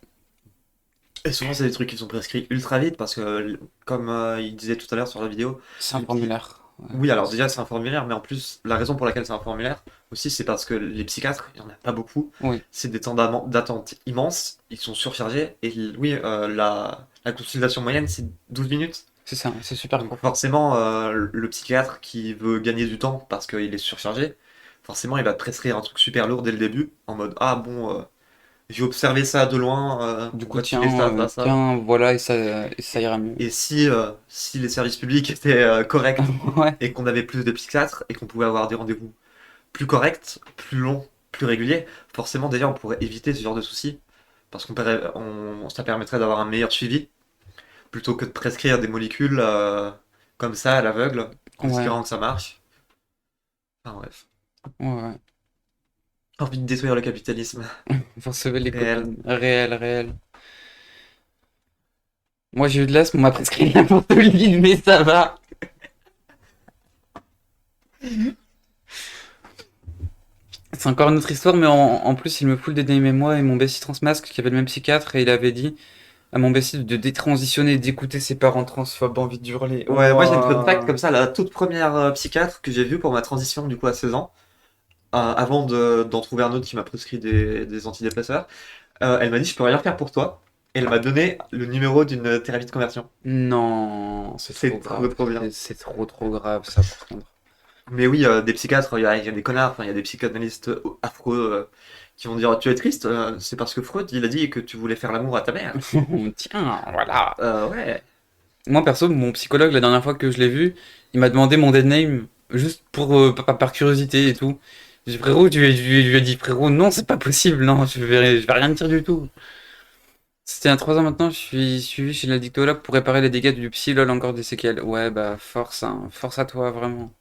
Et souvent, c'est des trucs qui sont prescrits ultra vite parce que, comme il disait tout à l'heure sur la vidéo. C'est un formulaire. Ouais. Oui, alors déjà, c'est un formulaire, mais en plus, la raison pour laquelle c'est un formulaire aussi, c'est parce que les psychiatres, il n'y en a pas beaucoup. Oui. C'est des temps d'attente immenses, ils sont surchargés, et oui, la consultation moyenne, c'est 12 minutes. C'est ça, c'est super Donc cool. forcément, le psychiatre qui veut gagner du temps parce qu'il est surchargé, forcément, il va te prescrire un truc super lourd dès le début, en mode, ah bon, j'ai observé ça de loin, Du on coup, va tirer ça, pas ça. tiens, voilà, et ça ira mieux. Et si les services publics étaient corrects Ouais. et qu'on avait plus de psychiatres et qu'on pouvait avoir des rendez-vous plus corrects, plus longs, plus réguliers, forcément déjà on pourrait éviter ce genre de soucis parce ça permettrait d'avoir un meilleur suivi plutôt que de prescrire des molécules comme ça à l'aveugle en Ouais. espérant que ça marche. Enfin bref. Ouais. Envie de détruire le capitalisme. Pour sauver les Réel. copines. Réel. Moi, j'ai eu de l'asthme, on m'a prescrit n'importe ligne, mais ça va. C'est encore une autre histoire, mais en plus, il me fout le DDM et moi et mon bestie transmasque qui avait le même psychiatre et il avait dit à mon bestie de détransitionner, d'écouter ses parents transphobes, envie d'hurler. Ouais, moi j'ai une fun Ouah. fact comme ça, la toute première psychiatre que j'ai vue pour ma transition du coup à 16 ans, avant d'en trouver un autre qui m'a prescrit des antidépresseurs, elle m'a dit je peux rien faire pour toi. Et elle m'a donné le numéro d'une thérapie de conversion. Non, c'est trop grave. trop bien. C'est trop grave ça par contre. Mais oui, des psychiatres, il y a des connards, enfin, il y a des psychanalystes affreux qui vont dire tu es triste, c'est parce que Freud il a dit que tu voulais faire l'amour à ta mère. Tiens, voilà. Ouais. Moi perso, mon psychologue la dernière fois que je l'ai vu, il m'a demandé mon dead name juste pour par curiosité et tout. J'ai dit frérot, je lui ai dit frérot, non c'est pas possible, non je vais rien te dire du tout. C'était à 3 ans maintenant, je suis suivi chez l'addictologue pour réparer les dégâts du psy, lol encore des séquelles. Ouais bah force, hein, force à toi vraiment.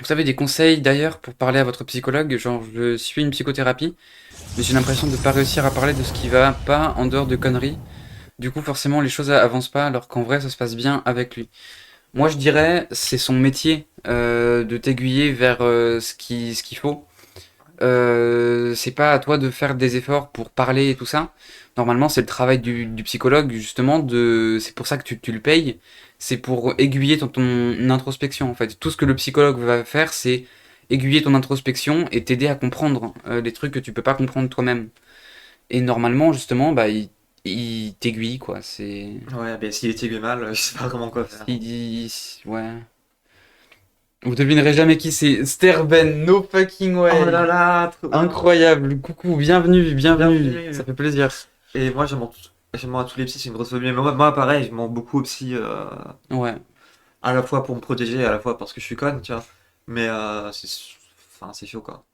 Vous avez des conseils d'ailleurs pour parler à votre psychologue, genre je suis une psychothérapie, mais j'ai l'impression de pas réussir à parler de ce qui va pas en dehors de conneries. Du coup, forcément, les choses avancent pas, alors qu'en vrai, ça se passe bien avec lui. Moi, je dirais, c'est son métier de t'aiguiller vers ce qu'il faut. C'est pas à toi de faire des efforts pour parler et tout ça. Normalement, c'est le travail du psychologue, justement, c'est pour ça que tu le payes. C'est pour aiguiller ton introspection, en fait. Tout ce que le psychologue va faire, c'est aiguiller ton introspection et t'aider à comprendre les trucs que tu peux pas comprendre toi-même. Et normalement, justement, bah, il t'aiguille, quoi. C'est. Ouais, ben s'il est mal, je sais pas comment quoi faire. Ouais. Vous devinerez jamais qui c'est. Sterben, no fucking way. Oh là là, trop bien. Incroyable. Coucou, bienvenue. Ça fait plaisir. Et moi, j'aime à tous les psys, c'est une grosse phobie. Mais moi, pareil, je mens beaucoup aux psys. Ouais. À la fois pour me protéger, à la fois parce que je suis conne, tu vois. Mais c'est chaud, quoi.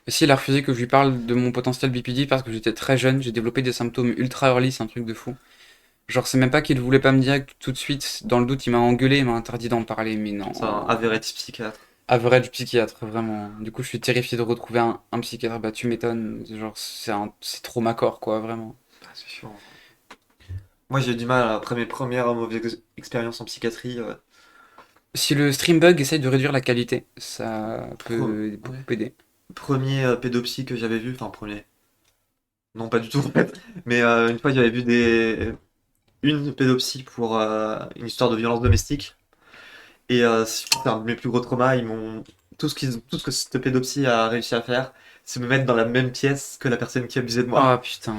Aussi, il a refusé que je lui parle de mon potentiel BPD parce que j'étais très jeune, j'ai développé des symptômes ultra early, c'est un truc de fou. Genre, c'est même pas qu'il voulait pas me dire tout de suite, dans le doute, il m'a engueulé, il m'a interdit d'en parler, mais non. C'est un average psychiatre. Average psychiatre, vraiment. Du coup, je suis terrifié de retrouver un psychiatre, bah tu m'étonnes, genre, c'est trop ma corps, quoi, vraiment. Ah, c'est chiant. Moi, j'ai eu du mal après mes premières mauvaises expériences en psychiatrie. Si le streambug essaye de réduire la qualité, ça peut beaucoup aider. Premier pédopsie que j'avais vu, enfin premier. Non, pas du tout en fait. Mais une fois, j'avais vu une pédopsie pour une histoire de violence domestique. Et c'est un de mes plus gros traumas. Tout ce que cette pédopsie a réussi à faire, c'est me mettre dans la même pièce que la personne qui abusait de moi. Ah putain.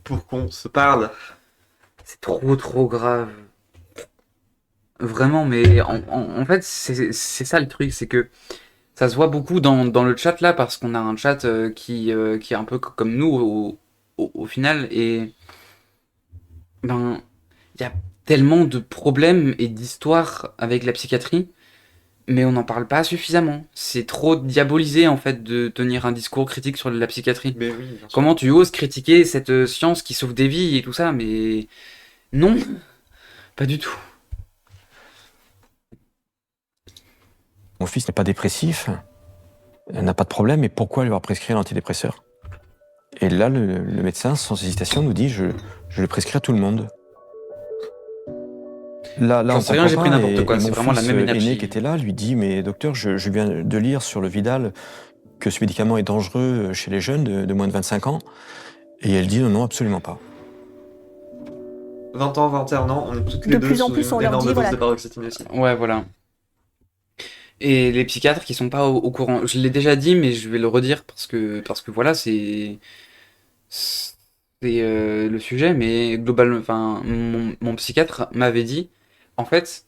Pour qu'on se parle. C'est trop grave. Vraiment, mais en fait, c'est ça le truc, c'est que ça se voit beaucoup dans le chat là, parce qu'on a un chat qui est un peu comme nous au final, et ben, il y a tellement de problèmes et d'histoires avec la psychiatrie, mais on n'en parle pas suffisamment. C'est trop diabolisé en fait de tenir un discours critique sur la psychiatrie. Mais oui, bien sûr. Comment tu oses critiquer cette science qui sauve des vies et tout ça, mais non, pas du tout. Mon fils n'est pas dépressif, n'a pas de problème, mais pourquoi lui avoir prescrit un antidépresseur? Et là, le médecin, sans hésitation, nous dit je le prescris à tout le monde. Là, J'en sais rien, j'ai pris n'importe quoi, c'est vraiment la même énergie. Aîné qui était là lui dit mais docteur, je viens de lire sur le Vidal que ce médicament est dangereux chez les jeunes de moins de 25 ans. Et elle dit non, absolument pas. 20 ans, 21 ans, on est toutes les De deux plus en sous plus, on une leur énorme dit, dose voilà. de paroxétine aussi. Ouais, voilà. Et les psychiatres qui sont pas au courant, je l'ai déjà dit, mais je vais le redire parce que voilà, c'est le sujet, mais globalement, enfin, mon psychiatre m'avait dit, en fait,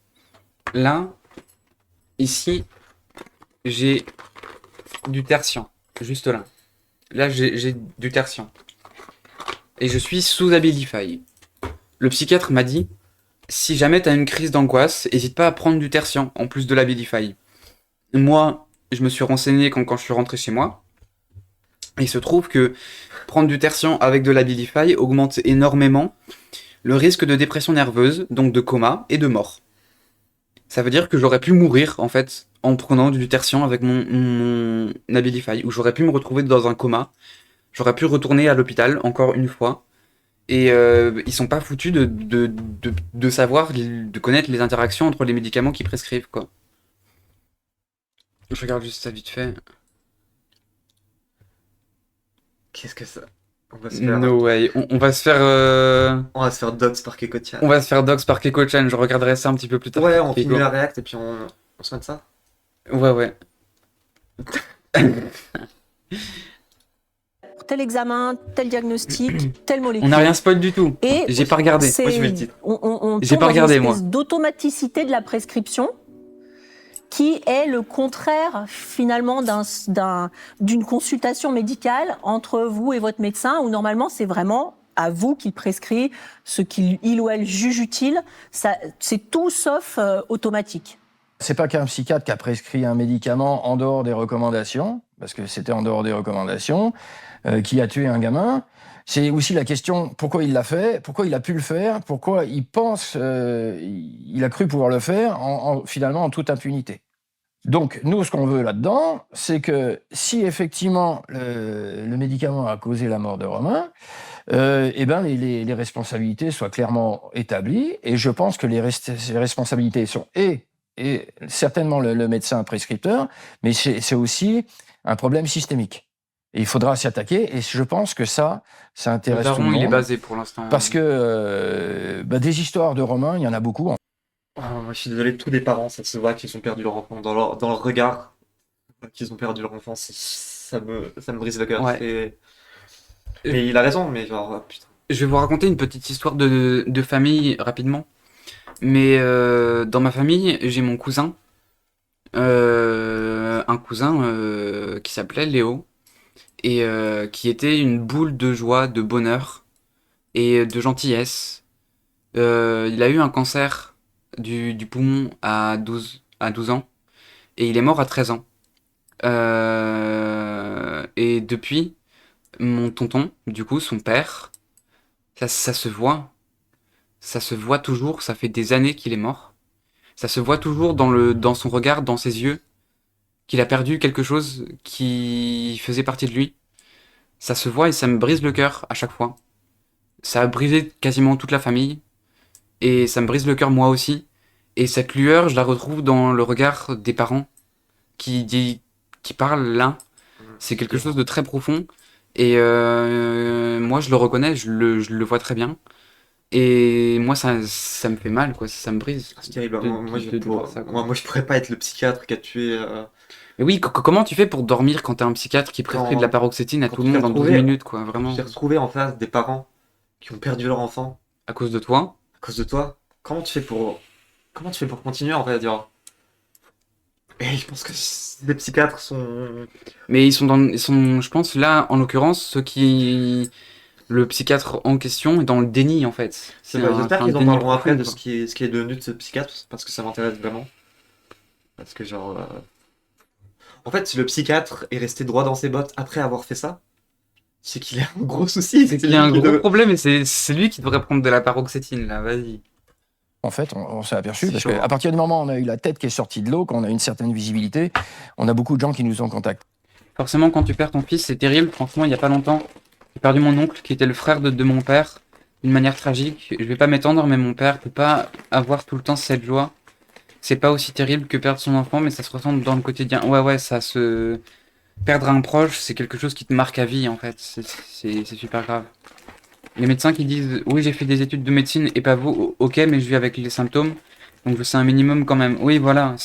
là, ici, j'ai du tertian, juste là. là j'ai du tertian. Et je suis sous Abilify. Le psychiatre m'a dit, si jamais t'as une crise d'angoisse, n'hésite pas à prendre du tertian en plus de l'Abilify. Moi, je me suis renseigné quand je suis rentré chez moi. Il se trouve que prendre du tertian avec de l'Abilify augmente énormément le risque de dépression nerveuse, donc de coma et de mort. Ça veut dire que j'aurais pu mourir, en fait, en prenant du tertian avec mon Abilify, ou j'aurais pu me retrouver dans un coma, j'aurais pu retourner à l'hôpital encore une fois, et ils sont pas foutus de savoir, de connaître les interactions entre les médicaments qu'ils prescrivent, quoi. Je regarde juste ça vite fait. Qu'est-ce que ça? On va se faire... No way. On va se faire... On va se faire dox par Keko-chan. On va se faire dox par Keko-chan. Je regarderai ça un petit peu plus tard. Ouais, on finit la react et puis on se met de ça. Ouais. Tel examen, tel diagnostic, telle molécule. On n'a rien spoil du tout. Et j'ai pas regardé. Moi, je mets le titre. J'ai pas regardé, moi. D'automaticité de la prescription, qui est le contraire finalement d'une consultation médicale entre vous et votre médecin, où normalement c'est vraiment à vous qu'il prescrit ce qu'il ou elle juge utile. C'est tout sauf automatique. C'est pas qu'un psychiatre qui a prescrit un médicament en dehors des recommandations, parce que c'était en dehors des recommandations, qui a tué un gamin. C'est aussi la question pourquoi il l'a fait, pourquoi il a pu le faire, pourquoi il pense, il a cru pouvoir le faire finalement en toute impunité. Donc nous, ce qu'on veut là-dedans, c'est que si effectivement le médicament a causé la mort de Romain, les responsabilités soient clairement établies, et je pense que les responsabilités sont et certainement le médecin prescripteur, mais c'est aussi un problème systémique. Et il faudra s'y attaquer, et je pense que ça intéresse tout le monde. Il est basé pour l'instant. Parce que des histoires de Romain, il y en a beaucoup. Moi, je suis désolé, tous les parents, ça se voit qu'ils ont perdu leur enfant dans leur regard, qu'ils ont perdu leur enfant, ça me brise le cœur. Ouais. Mais il a raison, mais genre, putain. Je vais vous raconter une petite histoire de famille rapidement. Mais dans ma famille, j'ai mon cousin. Un cousin qui s'appelait Léo. Et qui était une boule de joie, de bonheur et de gentillesse. Il a eu un cancer du poumon à 12 ans. Et il est mort à 13 ans. Et depuis, mon tonton, du coup, son père, ça se voit. Ça se voit toujours, ça fait des années qu'il est mort. Ça se voit toujours dans son regard, dans ses yeux, qu'il a perdu quelque chose qui faisait partie de lui. Ça se voit et ça me brise le cœur à chaque fois. Ça a brisé quasiment toute la famille. Et ça me brise le cœur moi aussi. Et cette lueur, je la retrouve dans le regard des parents qui parlent là. C'est quelque chose de très profond. Et moi, je le reconnais, je le vois très bien. Et moi, ça me fait mal, quoi. Ça me brise. C'est terrible. Moi, je pourrais pas être le psychiatre qui a tué... Mais oui, comment tu fais pour dormir quand t'as un psychiatre qui prescrit de la paroxétine à tout le monde en 12 minutes, quoi, vraiment. Tu t'es retrouvé en face des parents qui ont perdu leur enfant. À cause de toi. À cause de toi. Comment tu fais pour continuer, en fait, à dire... Et je pense que les psychiatres sont... Mais ils sont, je pense, là, en l'occurrence, le psychiatre en question est dans le déni, en fait. J'espère qu'ils en parleront après de ce qui est devenu de ce psychiatre, parce que ça m'intéresse vraiment. Parce que genre... En fait, si le psychiatre est resté droit dans ses bottes après avoir fait ça, c'est qu'il a un gros souci. C'est qu'il y a un gros problème, et c'est lui qui devrait prendre de la paroxétine, là, vas-y. En fait, on s'est aperçu, parce qu'à partir du moment où on a eu la tête qui est sortie de l'eau, qu'on a une certaine visibilité, on a beaucoup de gens qui nous ont contactés. Forcément, quand tu perds ton fils, c'est terrible. Franchement, il n'y a pas longtemps, j'ai perdu mon oncle, qui était le frère de mon père, d'une manière tragique. Je vais pas m'étendre, mais mon père peut pas avoir tout le temps cette joie. C'est pas aussi terrible que perdre son enfant, mais ça se ressent dans le quotidien. Ouais, perdre un proche, c'est quelque chose qui te marque à vie, en fait. C'est super grave. Les médecins qui disent « Oui, j'ai fait des études de médecine et pas vous, ok, mais je vis avec les symptômes, donc je sais un minimum quand même. » Oui, voilà,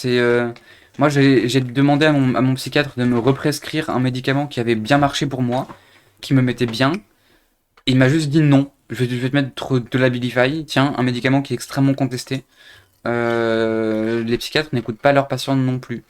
moi, j'ai demandé à mon psychiatre de me represcrire un médicament qui avait bien marché pour moi, qui me mettait bien. Et il m'a juste dit « Non, je vais te mettre de l'Abilify, tiens, un médicament qui est extrêmement contesté. » Les psychiatres n'écoutent pas leurs patients non plus.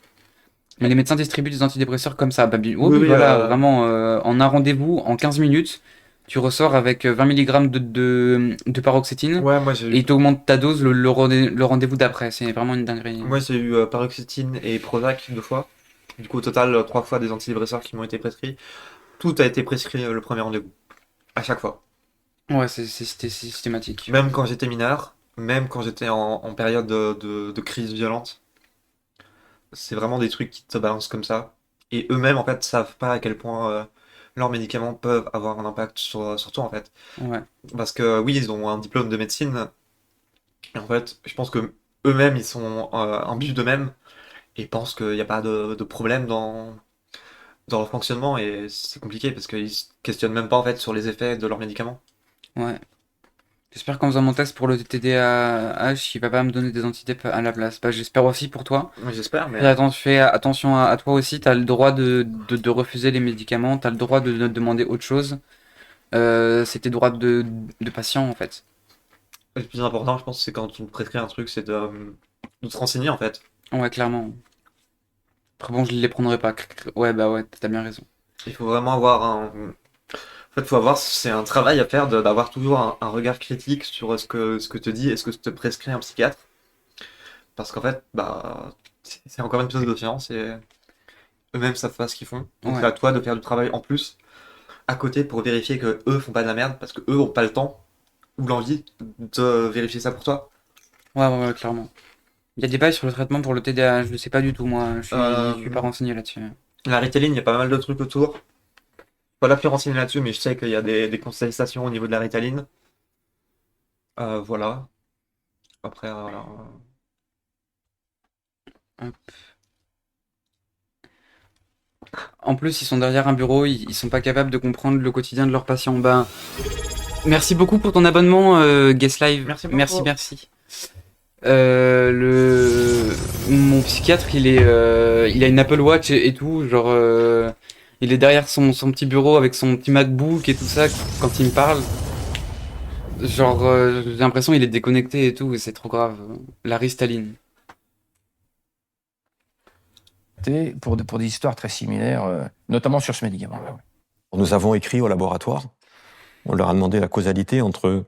Mais les médecins distribuent des antidépresseurs comme ça. Oui, Voilà, vraiment, en un rendez-vous, en 15 minutes, tu ressors avec 20 mg de paroxétine Ouais, moi et ils t'augmentent ta dose le rendez-vous d'après. C'est vraiment une dinguerie. moi j'ai eu paroxétine et Prozac 2 fois. Du coup, au total, 3 fois des antidépresseurs qui m'ont été prescrits. Tout a été prescrit le premier rendez-vous. À chaque fois. Ouais, c'était systématique. Même quand j'étais mineur, même quand j'étais en période de crise violente. C'est vraiment des trucs qui te balancent comme ça. Et eux-mêmes, en fait, savent pas à quel point leurs médicaments peuvent avoir un impact sur toi, en fait. Ouais. Parce que oui, ils ont un diplôme de médecine. Et en fait, je pense que eux-mêmes, ils sont imbus d'eux-mêmes et pensent qu'il n'y a pas de problème dans leur fonctionnement. Et c'est compliqué parce qu'ils se questionnent même pas, en fait, sur les effets de leurs médicaments. Ouais. J'espère qu'en faisant mon test pour le TDAH, il va pas me donner des antidép à la place. J'espère aussi pour toi. Oui, j'espère, mais... Fais attention à toi aussi, t'as le droit de refuser les médicaments, t'as le droit de demander autre chose. C'est tes droits de patient en fait. Le plus important, je pense, c'est quand on te prescrit un truc, c'est de se renseigner, en fait. Ouais, clairement. Après bon, je les prendrai pas. Ouais, bah ouais, t'as bien raison. Il faut vraiment avoir un... En fait, c'est un travail à faire d'avoir toujours un regard critique sur ce que te dit et ce que te prescrit un psychiatre. Parce qu'en fait, bah, c'est encore une pièce de science et eux-mêmes savent pas ce qu'ils font. Donc Ouais. c'est à toi de faire du travail en plus à côté pour vérifier que eux font pas de la merde parce que eux ont pas le temps ou l'envie de vérifier ça pour toi. Ouais, clairement. Il y a des bails sur le traitement pour le TDAH, je le sais pas du tout, moi. Je suis pas renseigné là-dessus. La Ritaline, il y a pas mal de trucs autour. Pas la plus renseignée là-dessus, mais je sais qu'il y a des contestations au niveau de la Ritaline. Voilà. Après, Hop. En plus, ils sont derrière un bureau, ils sont pas capables de comprendre le quotidien de leurs patients. Merci beaucoup pour ton abonnement, Guest Live. Merci beaucoup. Merci. Mon psychiatre, il a une Apple Watch et tout, genre, il est derrière son petit bureau avec son petit MacBook et tout ça quand il me parle. Genre, j'ai l'impression qu'il est déconnecté et tout, et c'est trop grave. La Ristaline. Pour des histoires très similaires, notamment sur ce médicament. Nous avons écrit au laboratoire, on leur a demandé la causalité entre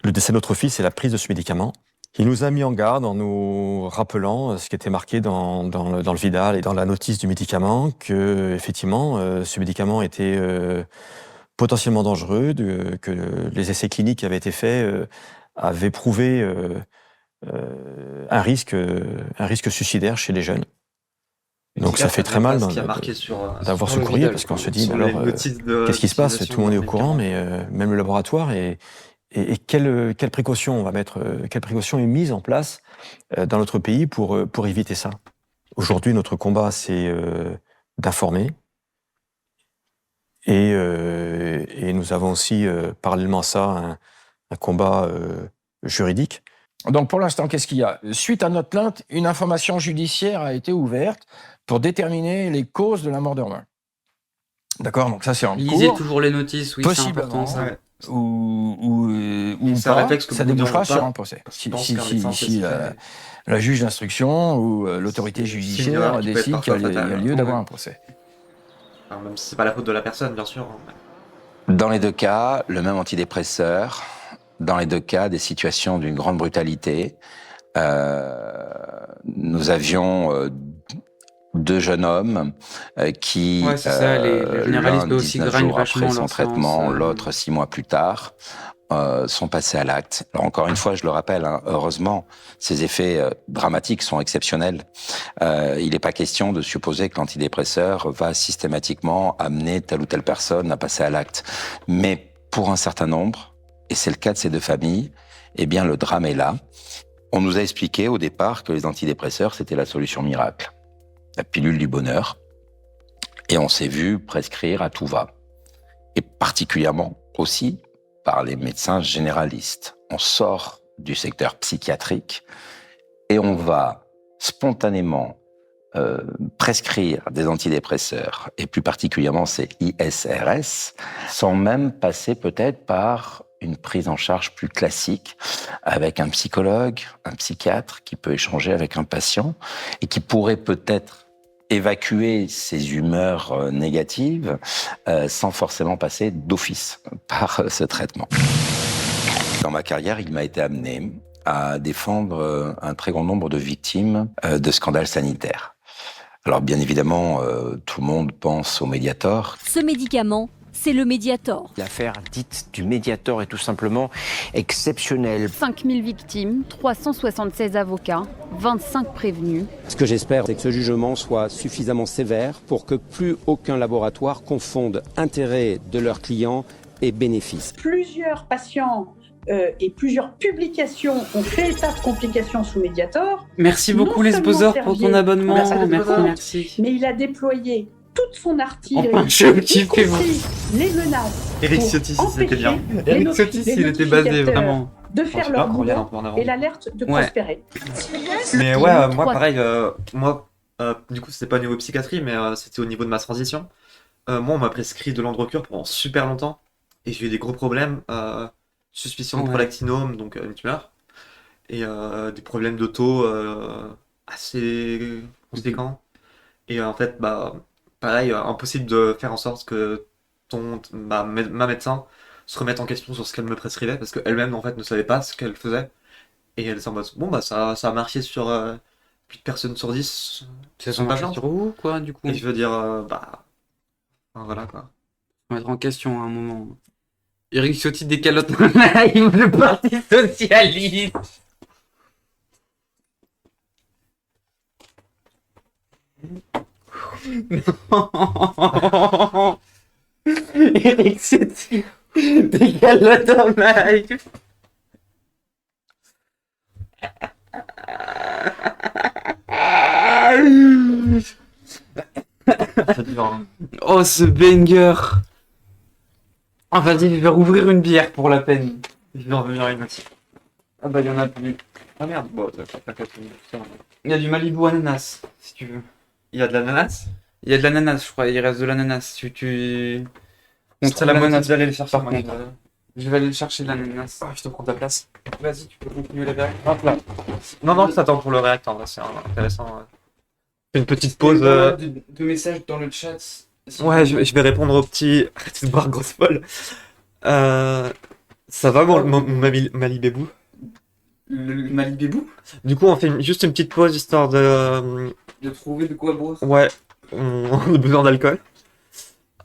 le décès de notre fils et la prise de ce médicament. Il nous a mis en garde en nous rappelant ce qui était marqué dans le Vidal et dans la notice du médicament, que effectivement ce médicament était potentiellement dangereux, que les essais cliniques qui avaient été faits avaient prouvé un risque suicidaire chez les jeunes. Donc ça fait très mal d'avoir ce courrier, parce qu'on se dit, alors, qu'est-ce qui se passe? Tout le monde est au courant, mais même le laboratoire. Et quelle précaution on va mettre, quelle précaution est mise en place dans notre pays pour éviter ça? Aujourd'hui, notre combat, c'est d'informer. Et nous avons aussi, parallèlement à ça, un combat juridique. Donc pour l'instant, qu'est-ce qu'il y a? Suite à notre plainte, une information judiciaire a été ouverte pour déterminer les causes de la mort de Romain. D'accord, donc ça c'est en cours. Lisez toujours les notices, oui, c'est important ça. Ouais. Ou C'est un pas, réflexe que ça beaucoup de gens débouchera n'ont sur pas, un procès. parce qu'ils pensent qu'un médecin, c'est Si la juge d'instruction ou l'autorité une judiciaire erreur qui peut être décide qu'il y parfois a fatale. lieu d'avoir Ouais. un procès. Alors, même si c'est pas la faute de la personne, bien sûr. Dans les deux cas, le même antidépresseur. Dans les deux cas, des situations d'une grande brutalité. Nous avions deux jeunes hommes qui, Ouais, c'est ça, les généralistes l'un aussi 19 gragnent jours vachement après son leur traitement, séance, l'autre 6 mois plus tard, sont passés à l'acte. Alors encore une fois, je le rappelle, hein, heureusement, ces effets dramatiques sont exceptionnels. Il n'est pas question de supposer que l'antidépresseur va systématiquement amener telle ou telle personne à passer à l'acte. Mais pour un certain nombre, et c'est le cas de ces deux familles, eh bien le drame est là. On nous a expliqué au départ que les antidépresseurs, c'était la solution miracle, la pilule du bonheur. Et on s'est vu prescrire à tout va. Et particulièrement aussi par les médecins généralistes. On sort du secteur psychiatrique et on va spontanément prescrire des antidépresseurs, et plus particulièrement ces ISRS, sans même passer peut-être par une prise en charge plus classique avec un psychologue, un psychiatre qui peut échanger avec un patient et qui pourrait peut-être évacuer ces humeurs négatives sans forcément passer d'office par ce traitement. Dans ma carrière, il m'a été amené à défendre un très grand nombre de victimes de scandales sanitaires. Alors bien évidemment, tout le monde pense au Mediator. Ce médicament, c'est le Mediator. L'affaire dite du Mediator est tout simplement exceptionnelle. 5000 victimes, 376 avocats, 25 prévenus. Ce que j'espère, c'est que ce jugement soit suffisamment sévère pour que plus aucun laboratoire confonde intérêt de leurs clients et bénéfices. Plusieurs patients et plusieurs publications ont fait état de complications sous Mediator. Merci beaucoup les Sposors pour ton abonnement. Merci. Mais il a déployé toute son artillerie, enfin, y compris les menaces. Eric Ciotti, c'était bien. Eric Ciotti, il était basé vraiment. De faire leur boulot et l'alerte de prospérer. Mais ouais, moi pareil, du coup c'était pas au niveau psychiatrie, mais c'était au niveau de ma transition. Moi on m'a prescrit de l'Androcur pendant super longtemps et j'ai eu des gros problèmes. Suspicion de prolactinome, donc une tumeur, et des problèmes d'auto assez conséquents. Et en fait, pareil, impossible de faire en sorte que ma médecin se remette en question sur ce qu'elle me prescrivait, parce qu'elle-même en fait ne savait pas ce qu'elle faisait. Et elle s'est en mode, bon ça a marché sur 8 personnes sur 10. Ça marche sur où, quoi, du coup? Et je veux dire, voilà quoi. On va mettre en question à un moment. Eric Ciotti décalote en live, le Parti Socialiste. Non. Eric Ciotti décalote en live. Oh ce banger. Ah vas-y, je vais rouvrir une bière pour la peine. Je vais en revenir une aussi. Ah bah il y en a plus. Ah merde, bon, il y a du Malibu ananas, si tu veux. Il y a de l'ananas? Il y a de l'ananas, je crois, il reste de l'ananas. Tu... Contre la menace d'aller le chercher. Par contre, je vais aller le chercher l'ananas. Je te prends ta place. Vas-y, tu peux continuer la bière. Hop là. Non, je t'attends pour le réacteur, c'est intéressant. Une petite pause. De messages dans le chat. Ouais, je vais répondre au petit. Arrêtez de boire, grosse folle. Ça va, mon Malibébou? Le Malibébou? Du coup, on fait juste une petite pause histoire de. De trouver de quoi boire. Ouais, on a besoin d'alcool.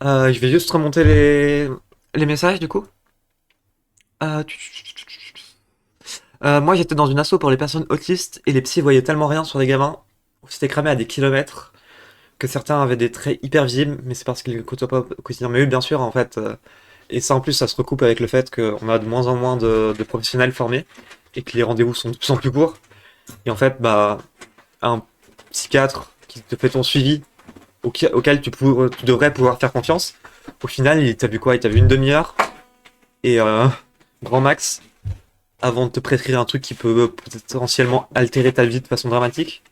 Je vais juste remonter les messages, du coup. Moi, j'étais dans une asso pour les personnes autistes et les psys voyaient tellement rien sur les gamins. C'était cramé à des kilomètres. Que certains avaient des traits hyper visibles, mais c'est parce qu'ils ne côtoient pas au quotidien. Mais oui, bien sûr, en fait. Et ça, en plus, ça se recoupe avec le fait qu'on a de moins en moins de professionnels formés et que les rendez-vous sont de plus en plus courts. Et en fait, un psychiatre qui te fait ton suivi, auquel tu devrais pouvoir faire confiance, au final, il t'a vu quoi? Il t'a vu une demi-heure et grand max avant de te prescrire un truc qui peut potentiellement altérer ta vie de façon dramatique.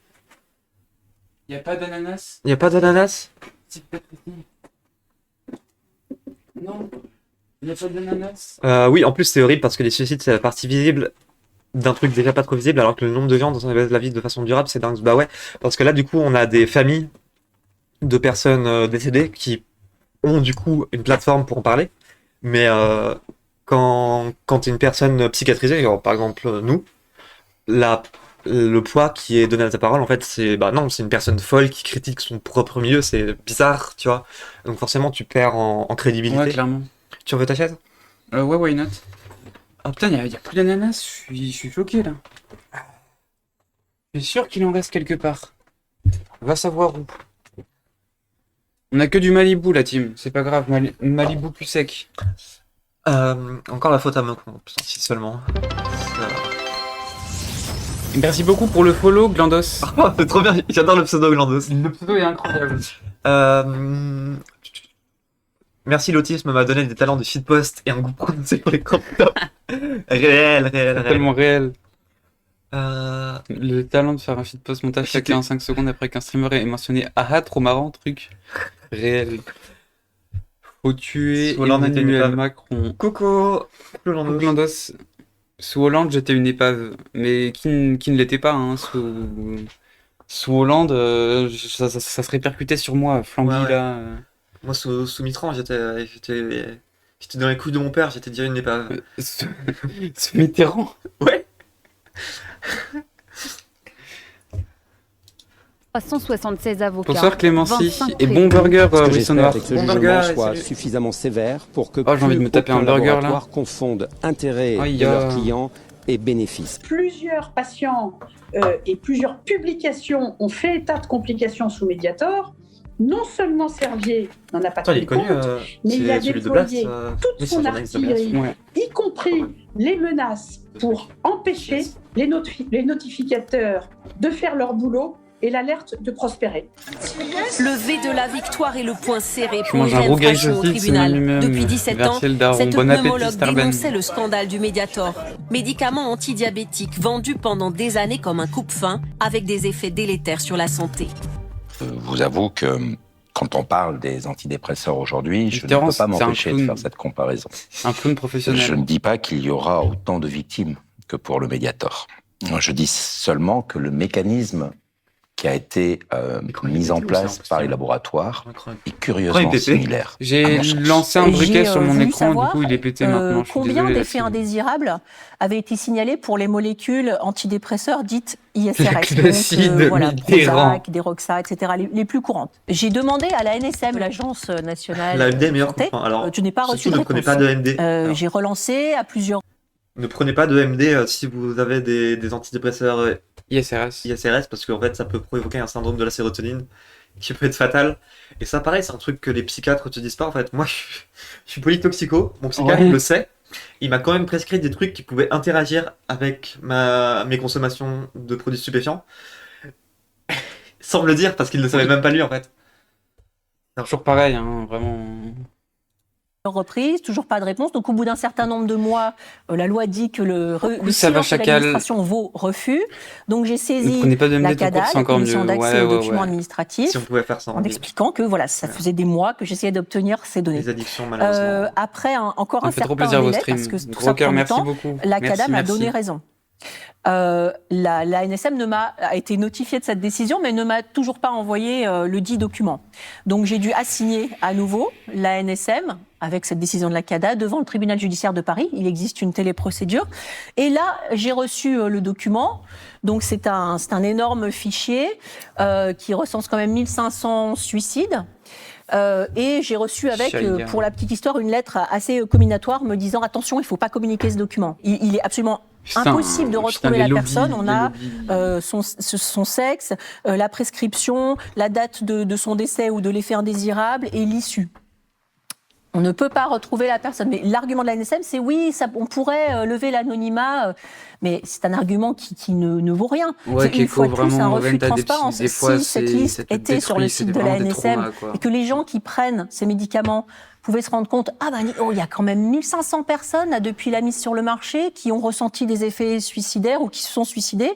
Y'a pas d'ananas? Y'a pas d'ananas? C'est peut-être ici. Non. Y'a pas d'ananas? Oui, en plus c'est horrible parce que les suicides c'est la partie visible d'un truc déjà pas trop visible, alors que le nombre de gens dans la vie de façon durable c'est dingue. Bah ouais, parce que là du coup on a des familles de personnes décédées qui ont du coup une plateforme pour en parler, mais quand t'es une personne psychiatrisée, genre, par exemple nous, le poids qui est donné à ta parole, en fait, c'est non, c'est une personne folle qui critique son propre milieu, c'est bizarre, tu vois. Donc forcément, tu perds en crédibilité. Ouais, clairement. Tu en veux ta chaise? Ouais, why not? Ah putain, y a plus d'ananas, je suis choqué là. Je suis sûr qu'il en reste quelque part. Va savoir où. On a que du Malibu, la team, c'est pas grave, Malibu plus sec. Encore la faute à moi, si seulement. Merci beaucoup pour le follow, Glandos. Oh, c'est trop bien, j'adore le pseudo Glandos. Le pseudo est incroyable. Merci, l'autisme m'a donné des talents de shitpost et un goût prononcé pour les crop tops. réel. Tellement réel. Le talent de faire un shitpost montage chacun en 5 secondes après qu'un streamer ait mentionné « Ah, trop marrant, truc ». Réel. Faut tuer Sous Hollande était une Emmanuel épave. Macron. Coucou Hollande. Glandos. Sous Hollande, j'étais une épave. Mais qui ne l'était pas, hein. Sous Hollande, ça se répercutait sur moi. Flamby, Ouais, ouais. là. Moi, sous Mitterrand, j'étais dans les couilles de mon père, j'étais déjà une épave. Sous Mitterrand. Ouais. 376 avocats. Bonsoir Clémency. 25 Et bon burger, Ce que Ruisseau j'espère, Noir. c'est que ce Bon jugement burger, soit salut. suffisamment sévère pour que Oh, j'ai envie de plus me taper aucun un burger, là. laboratoire confonde intérêt Aïe, de leurs ah. clients et bénéfices. Plusieurs patients et plusieurs publications ont fait état de complications sous Mediator. Non seulement Servier n'en a pas Attends, il tenu est connu, compte, mais il a c'est celui de Blast. déployé Oui, toute c'est son un journaliste de Blast. artillerie, Ouais. y compris les menaces, pour empêcher les notificateurs de faire leur boulot et l'alerte de prospérer. Le V de la victoire et le point serré Je pour mange un Irène rougail Frachot au saucisse, tribunal. synonyme, Depuis 17 ans, Versiel Daron. cette Bon appétit, pneumologue Starben. dénonçait le scandale du Mediator. Médicament antidiabétique vendu pendant des années comme un coupe-faim, avec des effets délétères sur la santé. Vous avoue que quand on parle des antidépresseurs aujourd'hui, je ne Mitterrand, peux pas c'est un m'empêcher de clown. faire cette comparaison. Un clown professionnel. Je ne dis pas qu'il y aura autant de victimes que pour le Mediator. Je dis seulement que le mécanisme qui a été mis en place par les laboratoires est curieusement similaire. J'ai lancé un briquet sur mon écran, du coup il est pété maintenant. Je suis Combien désolé, d'effets là-dessus. indésirables avaient été signalés pour les molécules antidépresseurs dites ISRS, Classid, voilà, Mitterrand. Prozac, Deroxa, etc., les plus courantes. J'ai demandé à la NSM, l'Agence nationale La MD, de meilleur santé, coup. Alors, je n'ai pas reçu surtout, de ne prenez réponse. pas de MD. J'ai relancé à plusieurs. Ne prenez pas de MD si vous avez des antidépresseurs ISRS, parce qu'en fait, ça peut provoquer un syndrome de la sérotonine qui peut être fatal. Et ça, pareil, c'est un truc que les psychiatres te disent pas. En fait, moi, je suis polytoxico, mon psychiatre Ouais. le sait. Il m'a quand même prescrit des trucs qui pouvaient interagir avec mes consommations de produits stupéfiants. Sans me le dire, parce qu'il ne le savait même pas lui, en fait. Toujours pareil, hein, vraiment. Reprises, toujours pas de réponse. Donc, au bout d'un certain nombre de mois, la loi dit que le ça va, silence de chacal. l'administration vaut refus. Donc, j'ai Ne saisi prenez pas de MD la tout court, CADA, c'est la encore Commission mieux. d'accès Ouais, aux documents ouais. administratifs, Si on pouvait faire ça en en ligne. expliquant que voilà, ça faisait des mois que j'essayais d'obtenir ces données. Les addictions, malheureusement. Après, encore Ça un me fait trop certain plaisir, vos délai, streams. parce que tout Gros ça cœur, prend du merci temps, beaucoup. la Merci, CADA m'a merci. donné raison. La NSM a été notifiée de cette décision, mais ne m'a toujours pas envoyé le dit document. Donc j'ai dû assigner à nouveau la NSM, avec cette décision de la CADA, devant le tribunal judiciaire de Paris. Il existe une téléprocédure. Et là, j'ai reçu le document. Donc c'est un énorme fichier qui recense quand même 1500 suicides. Et j'ai reçu avec, pour la petite histoire, une lettre assez comminatoire me disant « Attention, il ne faut pas communiquer ce document. Il est absolument impossible de retrouver la personne. On a son sexe, la prescription, la date de son décès ou de l'effet indésirable et l'issue. » On ne peut pas retrouver la personne. Mais l'argument de la NSM, c'est oui, on pourrait lever l'anonymat, mais c'est un argument qui ne vaut rien. Ouais, c'est une fois de plus un vraiment, refus de Renta, transparence. des fois, Si cette ça liste te était sur le détruit, site c'est de la vraiment des NSM traumas, quoi. et que les gens qui prennent ces médicaments pouvaient se rendre compte, il y a quand même 1500 personnes là, depuis la mise sur le marché qui ont ressenti des effets suicidaires ou qui se sont suicidés.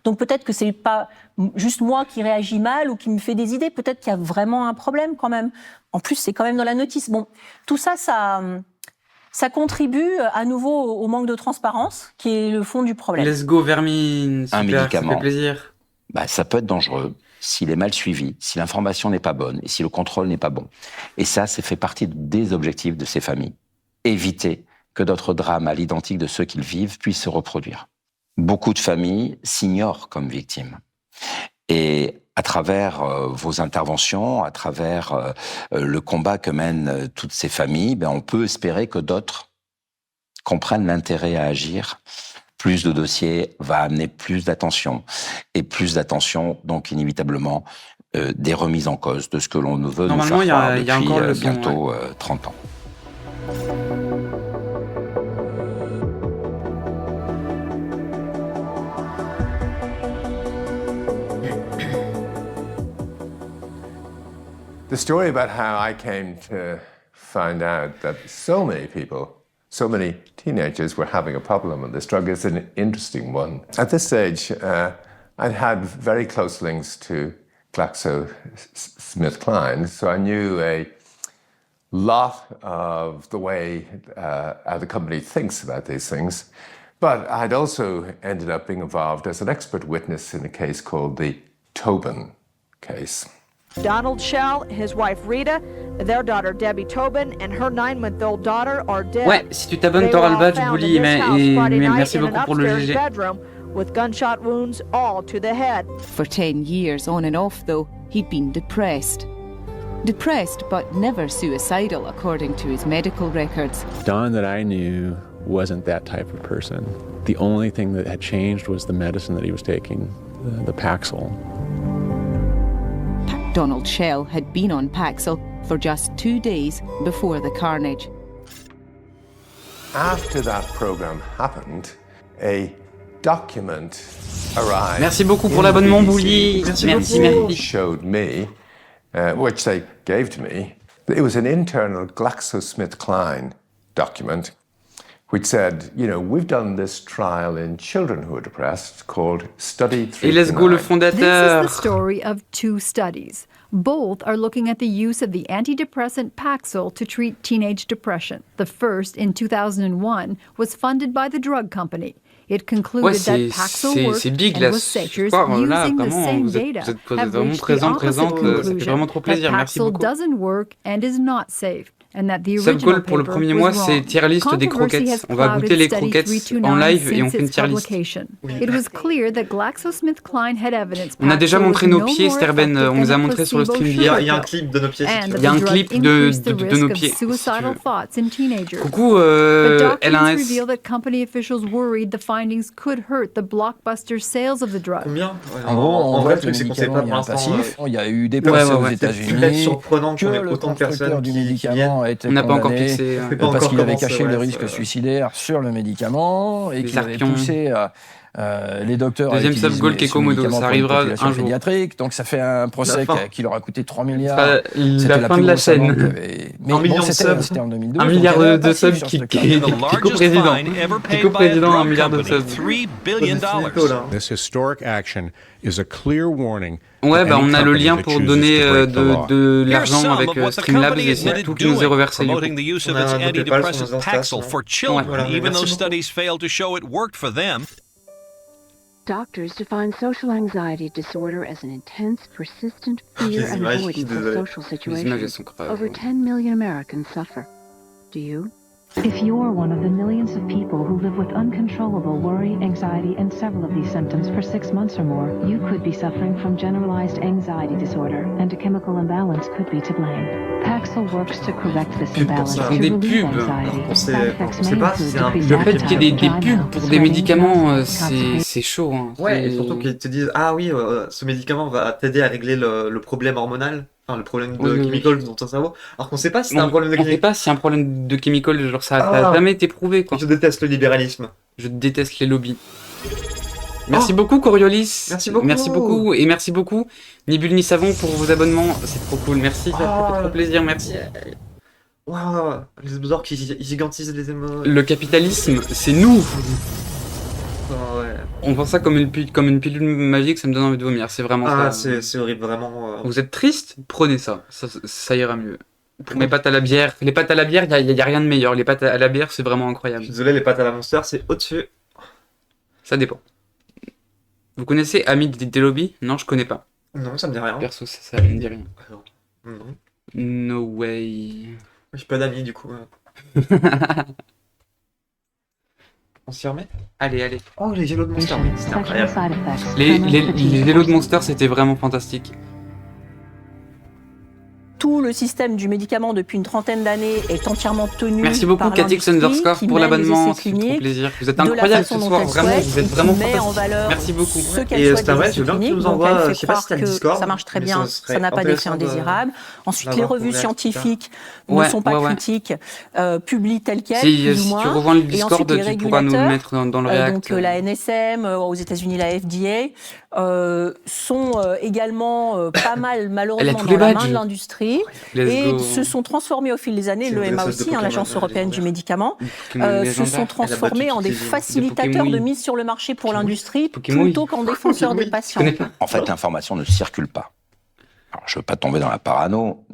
Donc peut-être que c'est pas juste moi qui réagis mal ou qui me fait des idées. Peut-être qu'il y a vraiment un problème quand même. En plus, c'est quand même dans la notice. Bon, tout ça, ça contribue à nouveau au manque de transparence, qui est le fond du problème. Let's go, Vermine. Super, Un médicament, ça fait plaisir. Ça peut être dangereux s'il est mal suivi, si l'information n'est pas bonne et si le contrôle n'est pas bon. Et ça fait partie des objectifs de ces familles. Éviter que d'autres drames à l'identique de ceux qu'ils vivent puissent se reproduire. Beaucoup de familles s'ignorent comme victimes. Et à travers vos interventions, à travers le combat que mènent toutes ces familles, on peut espérer que d'autres comprennent l'intérêt à agir. Plus de dossiers va amener plus d'attention. Et plus d'attention, donc inévitablement, des remises en cause de ce que l'on veut nous faire croire il y a depuis encore le son, bientôt 30 ans. The story about how I came to find out that so many people, so many teenagers were having a problem with this drug is an interesting one. At this stage, I'd had very close links to GlaxoSmithKline, so I knew a lot of the way the company thinks about these things. But I'd also ended up being involved as an expert witness in a case called the Tobin case. Donald Schell, his wife Rita, their daughter Debbie Tobin, and her 9-month-old daughter are dead. Ouais, si tu t'abonnes, t'auras le badge, Bouli, mais merci beaucoup pour le GG. With gunshot wounds all to the head. For 10 years on and off, though, he'd been depressed. Depressed, but never suicidal, according to his medical records. Don that I knew wasn't that type of person. The only thing that had changed was the medicine that he was taking, the Paxil. Donald Schell had been on Paxil for just 2 days before the carnage. After that program happened, a document arrived. Merci beaucoup pour l'abonnement, Bouli. Merci. Showed me, which they gave to me. It was an internal GlaxoSmithKline document, which said, you know, we've done this trial in children who are depressed called Study 3. Et let's go, le fondateur. This is the story of 2 studies. Both are looking at the use of the antidepressant Paxil to treat teenage depression. The first, in 2001, was funded by the drug company. It concluded that Paxil worked and was safe using the same data. Have reached the opposite conclusion that Paxil doesn't work and is not safe. And that the original pour le premier mois, c'est tier list des croquettes. On va goûter les croquettes en live et on fait une tier list. It was clear that GlaxoSmithKline had evidence. On a déjà montré nos pieds, Sterben. On les a montrés sur le stream d'hier. Il y a un clip de nos pieds. Il y a un clip de nos pieds. Coucou, L1S. reveal that company officials worried the findings could hurt the blockbuster sales of the drug. Combien? En gros, on voit que le médicament est passif. Il y a eu des procès aux États-Unis. C'est surprenant qu'on ait autant de personnes du médicament a été condamné parce qu'il avait caché le risque suicidaire sur le médicament et qu'il avait poussé les docteurs Deuxième à utiliser sub-goal qui est Komodo, ça arrivera un jour. Pédiatrique, donc ça fait un procès qui leur a coûté 3 milliards. La fin de la chaîne. Mais bon, c'était en 2012. 1 milliard de subs qui co-président. Co-président, 1 milliard de subs. This historic action is a clear warning. Ouais, bah on a le lien pour donner de l'argent avec Streamlabs et c'est tout qui nous est reversé. Promoting the use of its antidepressant Paxil for children, even though studies failed to show it worked for them. Doctors define social anxiety disorder as an intense, persistent fear and avoidance of social situations. Over 10 million Americans suffer. Do you? If you're one of the millions of people who live with uncontrollable worry, anxiety, and several of these symptoms for 6 months or more, you could be suffering from generalized anxiety disorder, and a chemical imbalance could be to blame. Paxil works to correct this imbalance to relieve anxiety. Side effects may include decreased Le fait qu'il y ait des pubs pour des médicaments, c'est chaud. Hein. Ouais, et surtout qu'ils te disent ah oui, ce médicament va t'aider à régler le problème hormonal. Le problème de chemical dans ton cerveau, alors qu'on sait pas si c'est un problème de chemical. On sait pas si c'est un problème de chemical, genre ça a jamais été prouvé quoi. Je déteste le libéralisme. Je déteste les lobbies. Merci beaucoup Coriolis. Merci beaucoup. Merci beaucoup et merci beaucoup ni Bulle ni Savon pour vos abonnements, c'est trop cool. Merci, ça fait trop plaisir, merci. Waouh, les Zbzor qui gigantisent les émotions. Le capitalisme, c'est nous. Ouais. On pense ça comme une pilule magique, ça me donne envie de vomir, c'est vraiment ça. Ah, c'est horrible, vraiment. Vous êtes triste? Prenez ça, ça ira mieux. Pour mes pâtes à la bière, les pâtes à la bière, il y a rien de meilleur. Les pâtes à la bière, c'est vraiment incroyable. Je suis désolé, les pâtes à la Monster, c'est au-dessus. Ça dépend. Vous connaissez Ami des lobbies? Non, je connais pas. Non, ça me dit rien. Perso, ça me dit rien. Non. No way. J'ai pas d'amis, du coup. On s'y remet? Allez. Oh, les Yellow de Monster, c'était incroyable. Les Yellow de Monster, c'était vraiment fantastique. Tout le système du médicament depuis une trentaine d'années est entièrement tenu. Merci beaucoup Catix Underscore pour l'abonnement, c'est trop plaisir. Vous êtes incroyable ce soir, vraiment, vous êtes vraiment fantastique. Merci beaucoup. Et c'est vrai, je veux bien que tu nous envoies, je sais pas si t'as le Discord. Ça marche très bien, ça n'a pas d'effet indésirable. Ensuite, les revues scientifiques ne sont pas critiques, publient telles quelles, plus ou moins. Si tu revois le Discord, tu pourras nous le mettre dans le React. Donc la NSM, aux États-Unis la FDA, sont également pas mal malheureusement dans la main de l'industrie. Et se sont transformés au fil des années, l'EMA aussi, l'Agence européenne du médicament, se sont transformés en des facilitateurs de mise sur le marché pour l'industrie plutôt qu'en défenseurs des patients. En fait, l'information ne circule pas. Alors, je ne veux pas tomber dans la parano,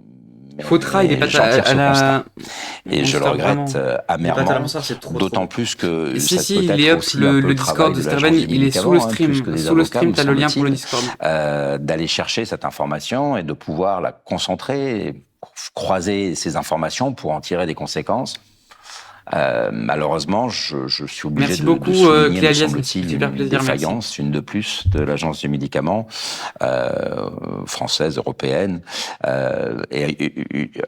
Fautra, il est pas à la... Et je le regrette amèrement, d'autant plus que si, il est up, le Discord de Sterben, il est sous le stream. Sous le stream, t'as le lien pour le Discord. D'aller chercher cette information et de pouvoir la concentrer, croiser ces informations pour en tirer des conséquences. Malheureusement, je suis obligé de souligner, me semble-t-il, une défaillance, une de plus de l'Agence du médicament française, européenne, et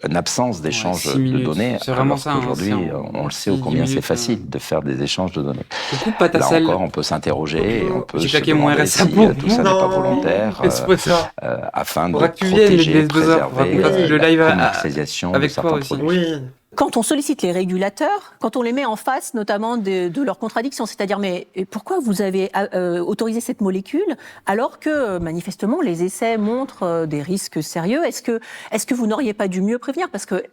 une absence d'échange de données. C'est vraiment ça. Aujourd'hui, on le sait ô combien c'est facile de faire des échanges de données. Là encore, on peut s'interroger, et on peut se demander si tout ça n'est pas volontaire, afin de protéger, préserver la commercialisation de certains produits. Quand on sollicite les régulateurs, quand on les met en face notamment de leurs contradictions, c'est-à-dire mais pourquoi vous avez autorisé cette molécule alors que manifestement les essais montrent des risques sérieux, est-ce que vous n'auriez pas dû mieux prévenir parce que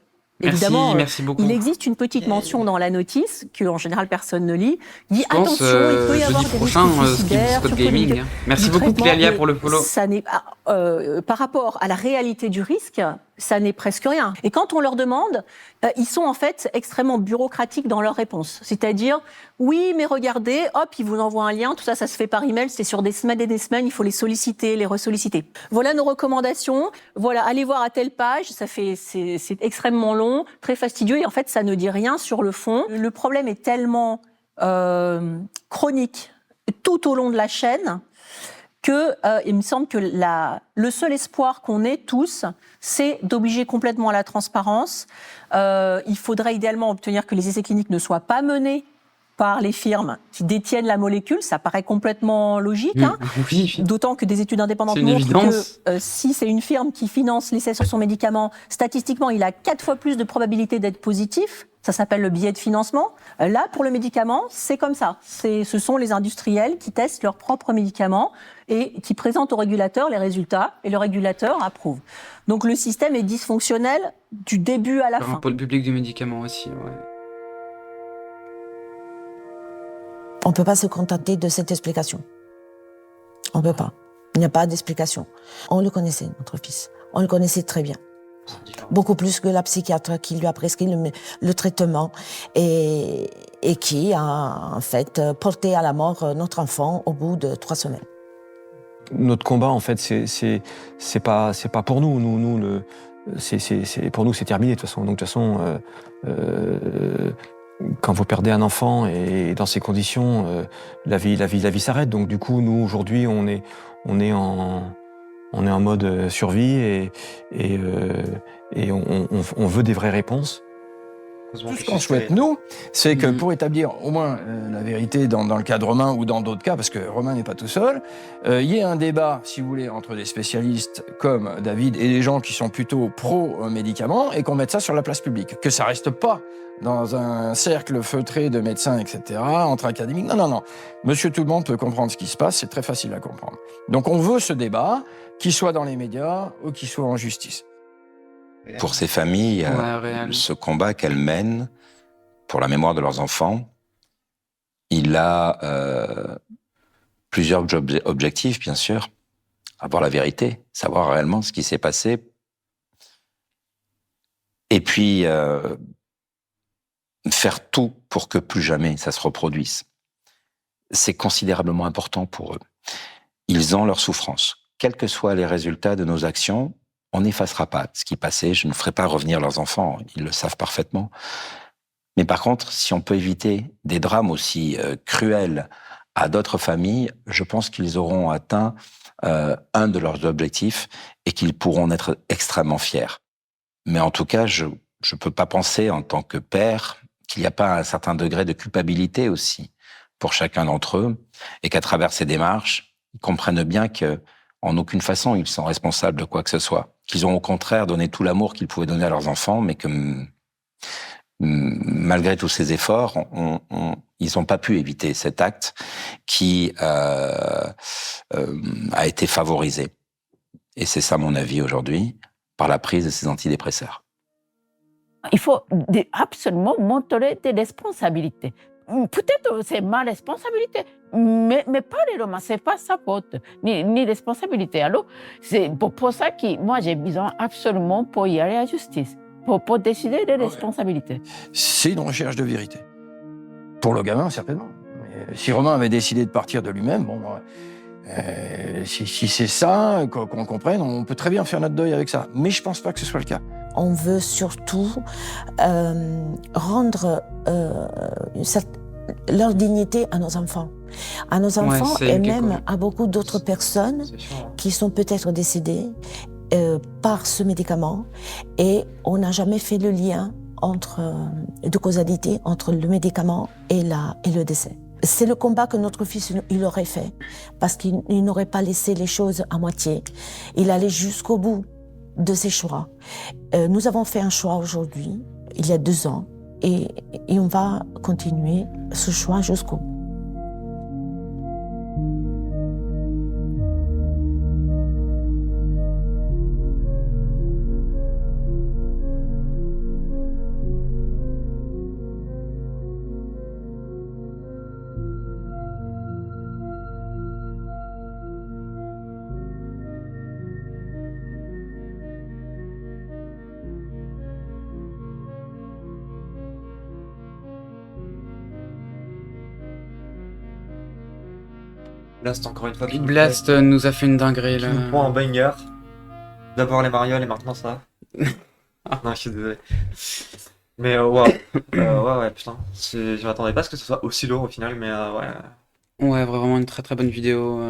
évidemment, merci beaucoup. Il existe une petite mention dans la notice que en général personne ne lit. Il dit attention, il peut y avoir des risques suicidaires. Gaming. Merci beaucoup Cléalia pour le follow. Ça n'est par rapport à la réalité du risque, ça n'est presque rien. Et quand on leur demande, ils sont en fait extrêmement bureaucratiques dans leurs réponses. C'est-à-dire, oui, mais regardez, hop, ils vous envoient un lien, tout ça, ça se fait par email, c'est sur des semaines et des semaines, il faut les solliciter, les ressolliciter. Voilà nos recommandations, voilà, allez voir à telle page, c'est extrêmement long, très fastidieux, et en fait, ça ne dit rien sur le fond. Le problème est tellement chronique tout au long de la chaîne, il me semble que le seul espoir qu'on ait tous, c'est d'obliger complètement à la transparence. Il faudrait idéalement obtenir que les essais cliniques ne soient pas menés par les firmes qui détiennent la molécule. Ça paraît complètement logique. Oui. D'autant que des études indépendantes montrent que si c'est une firme qui finance l'essai sur son médicament, statistiquement, il a 4 fois plus de probabilité d'être positif. Ça s'appelle le biais de financement. Là, pour le médicament, c'est comme ça. Ce sont les industriels qui testent leurs propres médicaments et qui présentent au régulateur les résultats, et le régulateur approuve. Donc le système est dysfonctionnel du début à la fin. Pour le public du médicament aussi, ouais. On ne peut pas se contenter de cette explication. On ne peut pas. Il n'y a pas d'explication. On le connaissait, notre fils. On le connaissait très bien. Beaucoup plus que la psychiatre qui lui a prescrit le traitement et qui a en fait porté à la mort notre enfant au bout de 3 semaines. Notre combat, en fait, c'est pas pour nous. Pour nous, c'est terminé de toute façon. Donc de toute façon, quand vous perdez un enfant et dans ces conditions, la vie s'arrête. Donc du coup, nous aujourd'hui, on est en mode survie et on veut des vraies réponses. Tout ce qu'on souhaite, nous, c'est que pour établir au moins la vérité dans le cas de Romain ou dans d'autres cas, parce que Romain n'est pas tout seul, il y ait un débat, si vous voulez, entre des spécialistes comme David et des gens qui sont plutôt pro-médicaments et qu'on mette ça sur la place publique. Que ça reste pas dans un cercle feutré de médecins, etc., entre académiques. Non. Monsieur tout le monde peut comprendre ce qui se passe, c'est très facile à comprendre. Donc on veut ce débat, qu'il soit dans les médias ou qu'il soit en justice. Pour ces familles, ce combat qu'elles mènent pour la mémoire de leurs enfants, il a plusieurs objectifs, bien sûr. Avoir la vérité, savoir réellement ce qui s'est passé. Et puis, faire tout pour que plus jamais ça se reproduise. C'est considérablement important pour eux. Ils ont leur souffrance. Quels que soient les résultats de nos actions, on n'effacera pas ce qui passait. Je ne ferai pas revenir leurs enfants, ils le savent parfaitement. Mais par contre, si on peut éviter des drames aussi cruels à d'autres familles, je pense qu'ils auront atteint un de leurs objectifs et qu'ils pourront être extrêmement fiers. Mais en tout cas, je ne peux pas penser en tant que père qu'il n'y a pas un certain degré de culpabilité aussi pour chacun d'entre eux et qu'à travers ces démarches, ils comprennent bien qu'en aucune façon ils sont responsables de quoi que ce soit. Qu'ils ont au contraire donné tout l'amour qu'ils pouvaient donner à leurs enfants, mais que malgré tous ces efforts, ils n'ont pas pu éviter cet acte qui a été favorisé. Et c'est ça mon avis aujourd'hui, par la prise de ces antidépresseurs. Il faut absolument montrer des responsabilités. Peut-être c'est ma responsabilité, mais pas vraiment, c'est pas sa faute, ni responsabilité. Alors, c'est pour ça que moi j'ai besoin absolument pour y aller à la justice, pour décider des responsabilités. C'est une recherche de vérité. Pour le gamin, certainement. Mais si Romain avait décidé de partir de lui-même, bon, si c'est ça, qu'on comprenne, on peut très bien faire notre deuil avec ça. Mais je pense pas que ce soit le cas. On veut surtout rendre leur dignité à nos enfants. À nos enfants et même à beaucoup d'autres personnes qui sont peut-être décédées par ce médicament. Et on n'a jamais fait le lien de causalité entre le médicament et le décès. C'est le combat que notre fils il aurait fait, parce qu'il n'aurait pas laissé les choses à moitié. Il allait jusqu'au bout de ses choix. Nous avons fait un choix aujourd'hui, il y a 2 ans, et on va continuer ce choix jusqu'au bout. Blast, encore une fois. Blast nous a fait une dinguerie là. Qui nous prend en banger. D'abord les marioles et maintenant ça. Non, je suis désolé. Mais ouais, putain. Je m'attendais pas à ce que ce soit aussi lourd au final, mais ouais. Ouais, vraiment une très très bonne vidéo.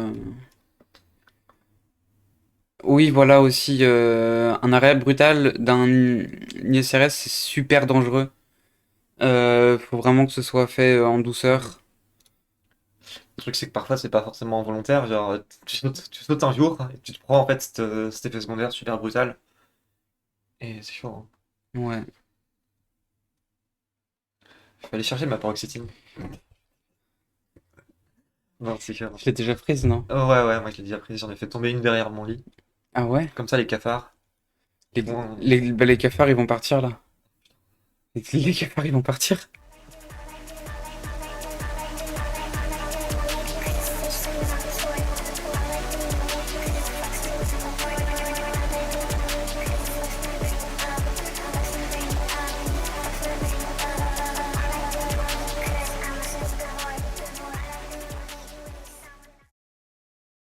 Oui, voilà aussi un arrêt brutal d'un ISRS, c'est super dangereux. Faut vraiment que ce soit fait en douceur. Le truc, c'est que parfois, c'est pas forcément volontaire. Genre, tu sautes un jour et tu te prends en fait cet effet secondaire super brutal. Et c'est chaud. Hein. Ouais. Je vais aller chercher ma paroxétine. Non, c'est sûr. Je l'ai déjà prise, non? Ouais, moi je l'ai déjà prise. J'en ai fait tomber une derrière mon lit. Ah ouais? Comme ça, les cafards. Les cafards, ils vont partir là. Les cafards, ils vont partir.